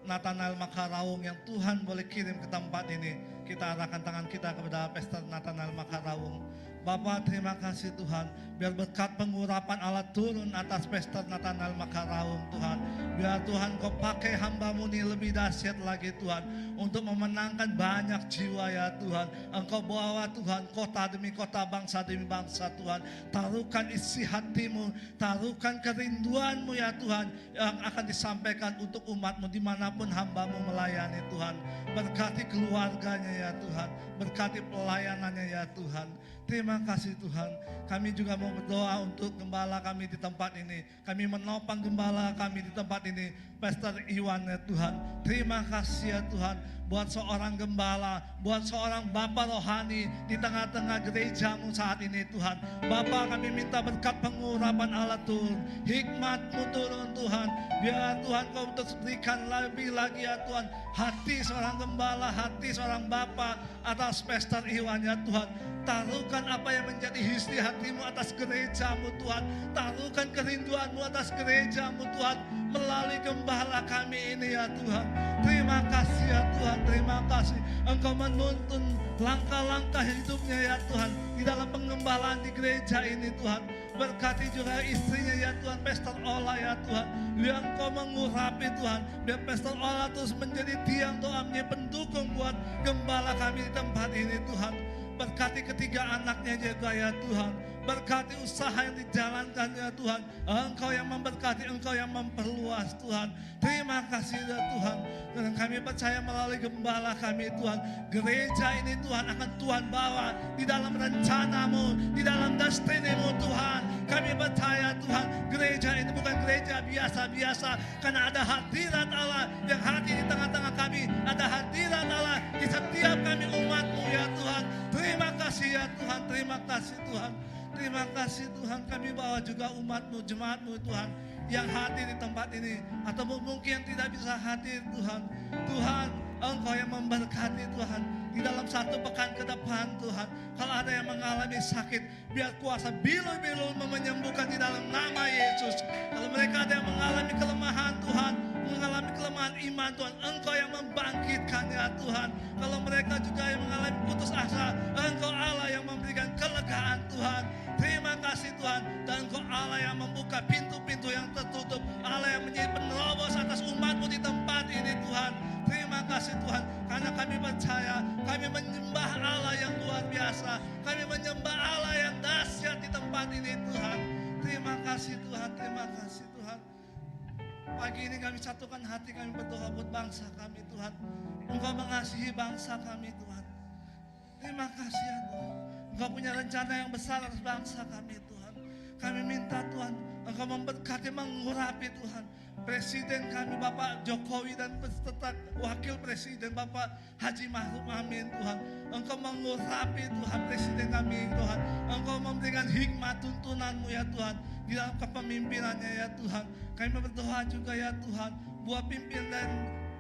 Nathanael Makaraung yang Tuhan boleh kirim ke tempat ini. Kita arahkan tangan kita kepada Pastor Nathanael Makaraung. Bapak, terima kasih Tuhan. Biar berkat pengurapan Allah turun atas Pastor Nathanael Makaraung Tuhan. Biar Tuhan Kau pakai hamba-Mu ini lebih dahsyat lagi Tuhan. Untuk memenangkan banyak jiwa ya Tuhan. Engkau bawa Tuhan kota demi kota, bangsa demi bangsa Tuhan. Taruhkan isi hati-Mu, taruhkan kerinduan-Mu ya Tuhan. Yang akan disampaikan untuk umat-Mu dimanapun hamba-Mu melayani Tuhan. Berkati keluarganya ya Tuhan. Berkati pelayanannya ya Tuhan. Terima kasih Tuhan. Kami juga mau berdoa untuk gembala kami di tempat ini. Kami menopang gembala kami di tempat ini, Pastor Iwan ya Tuhan. Terima kasih ya Tuhan buat seorang gembala, buat seorang Bapa rohani di tengah-tengah gereja-Mu saat ini Tuhan. Bapa, kami minta berkat pengurapan Allah turun, hikmat-Mu turun Tuhan. Biar Tuhan Kau terus berikan lebih lagi ya Tuhan, hati seorang gembala, hati seorang Bapa atas Pastor Iwan ya Tuhan. Taruhkan apa yang menjadi isi hati-Mu atas gereja-Mu Tuhan. Taruhkan kerinduan-Mu atas gereja-Mu Tuhan. Melalui gembala kami ini ya Tuhan. Terima kasih ya Tuhan, terima kasih. Engkau menuntun langkah-langkah hidupnya ya Tuhan. Di dalam pengembalaan di gereja ini Tuhan. Berkati juga istrinya ya Tuhan, Pastor Ola ya Tuhan. Biar Engkau mengurapi Tuhan. Biar Pastor Ola terus menjadi tiang doa, menjadi pendukung buat gembala kami di tempat ini Tuhan. Berkati ketiga anaknya juga ya Tuhan. Berkati usaha yang dijalankan ya Tuhan. Engkau yang memberkati, Engkau yang memperluas Tuhan. Terima kasih ya Tuhan. Dan kami percaya melalui gembala kami Tuhan. Gereja ini Tuhan akan Tuhan bawa di dalam rencana-Mu, di dalam destiny-Mu Tuhan. Kami percaya Tuhan, gereja ini bukan gereja biasa-biasa. Karena ada hadirat Allah yang hadir di tengah-tengah kami. Ada hadirat Allah di setiap kami umat-Mu ya Tuhan. Terima kasih ya Tuhan, terima kasih Tuhan. Terima kasih Tuhan, kami bawa juga umat-Mu, jemaat-Mu Tuhan yang hadir di tempat ini. Atau mungkin yang tidak bisa hadir Tuhan. Tuhan, Engkau yang memberkati Tuhan. Di dalam satu pekan ke depan Tuhan. Kalau ada yang mengalami sakit, biar kuasa bilu-bilu menyembuhkan di dalam nama Yesus. Kalau mereka ada yang mengalami kelemahan Tuhan, mengalami kelemahan iman Tuhan, Engkau yang membangkitkan ya Tuhan. Kalau mereka juga yang mengalami putus asa, Engkau Allah yang memberikan kelegaan Tuhan. Terima kasih Tuhan. Dan Engkau Allah yang membuka pintu-pintu yang tertutup, Allah yang menjadi penerobos atas umat-Mu di tempat ini Tuhan. Terima kasih Tuhan, karena kami percaya, kami menyembah Allah yang luar biasa. Kami menyembah Allah yang dahsyat di tempat ini Tuhan. Terima kasih Tuhan, terima kasih Tuhan. Pagi ini kami satukan hati, kami berdoa buat bangsa kami Tuhan. Engkau mengasihi bangsa kami Tuhan. Terima kasih ya Tuhan. Engkau punya rencana yang besar atas bangsa kami Tuhan. Kami minta Tuhan, Engkau memberkati, mengurapi Tuhan. Presiden kami Bapak Jokowi dan beserta Wakil Presiden Bapak Haji Ma'ruf Amin Tuhan. Engkau mengurapi Tuhan Presiden kami Tuhan. Engkau memberikan hikmat tuntunan-Mu ya Tuhan. Di dalam kepemimpinannya ya Tuhan. Kami berdoa juga ya Tuhan. Buat pimpinan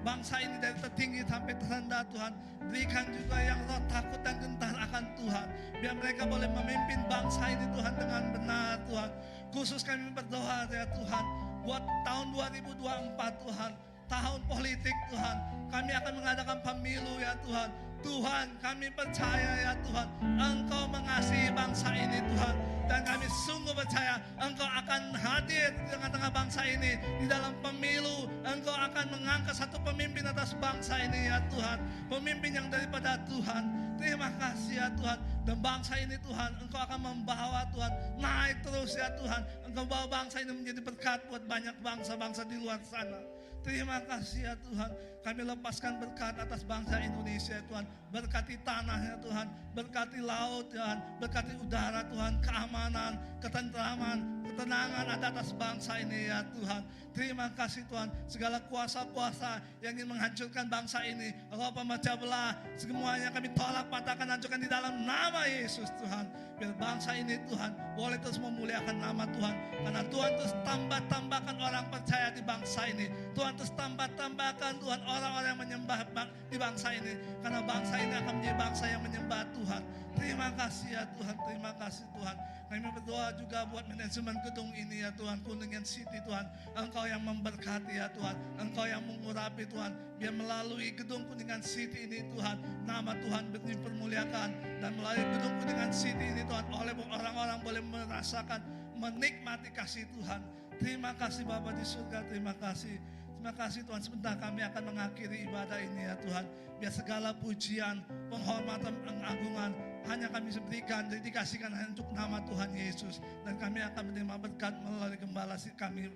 bangsa ini dari tertinggi sampai terendah Tuhan. Berikan juga yang roh takut dan gentar akan Tuhan. Biar mereka boleh memimpin bangsa ini Tuhan dengan benar Tuhan. Khusus kami berdoa ya Tuhan. Buat tahun 2024 Tuhan. Tahun politik Tuhan. Kami akan mengadakan pemilu ya Tuhan. Tuhan, kami percaya ya Tuhan, Engkau mengasihi bangsa ini Tuhan. Dan kami sungguh percaya Engkau akan hadir di tengah-tengah bangsa ini. Di dalam pemilu, Engkau akan mengangkat satu pemimpin atas bangsa ini ya Tuhan. Pemimpin yang daripada Tuhan. Terima kasih ya Tuhan. Dan bangsa ini Tuhan, Engkau akan membawa Tuhan naik terus ya Tuhan. Engkau bawa bangsa ini menjadi berkat buat banyak bangsa-bangsa di luar sana. Terima kasih ya Tuhan. Kami lepaskan berkat atas bangsa Indonesia Tuhan. Berkati tanahnya Tuhan. Berkati laut Tuhan. Berkati udara Tuhan. Keamanan, ketentraman, ketenangan ada atas bangsa ini ya Tuhan. Terima kasih Tuhan. Segala kuasa-kuasa yang ingin menghancurkan bangsa ini, roh pemecah belah, semuanya kami tolak, patahkan, hancurkan di dalam nama Yesus Tuhan. Biar bangsa ini Tuhan boleh terus memuliakan nama Tuhan. Karena Tuhan terus tambahkan orang percaya di bangsa ini. Tuhan terus tambahkan Tuhan orang-orang yang menyembah di bangsa ini. Karena bangsa ini akan menjadi bangsa yang menyembah Tuhan. Terima kasih ya Tuhan, terima kasih Tuhan. Kami berdoa juga buat manajemen gedung ini ya Tuhan, Kuningan City Tuhan. Engkau yang memberkati ya Tuhan, Engkau yang mengurapi Tuhan. Biar melalui gedung Kuningan City ini Tuhan, nama Tuhan dipermuliakan. Dan melalui gedung Kuningan City ini Tuhan, oleh orang-orang boleh merasakan, menikmati kasih Tuhan. Terima kasih Bapa di surga, terima kasih. Terima kasih Tuhan, sebentar kami akan mengakhiri ibadah ini ya Tuhan. Biar segala pujian, penghormatan, pengagungan hanya kami berikan, dikasihkan hanya untuk nama Tuhan Yesus. Dan kami akan menerima berkat melalui gembala kami,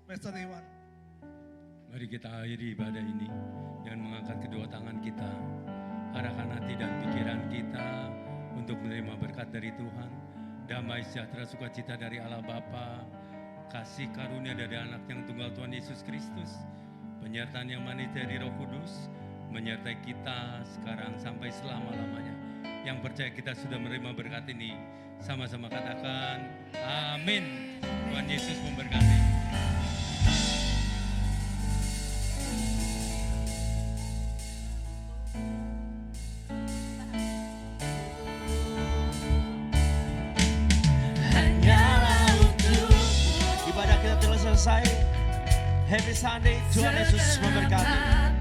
Pastor Iwan. Mari kita akhiri ibadah ini dengan mengangkat kedua tangan kita. Arahkan hati dan pikiran kita untuk menerima berkat dari Tuhan. Damai sejahtera sukacita dari Allah Bapa, kasih karunia dari anak yang tunggal Tuhan Yesus Kristus, penyertaan yang manis dari Roh Kudus, menyertai kita sekarang sampai selama-lamanya. Yang percaya kita sudah menerima berkat ini, sama-sama katakan amin. Tuhan Yesus memberkati. Ibadah kita telah selesai. Happy Sunday, Tuhan Yesus memberkati.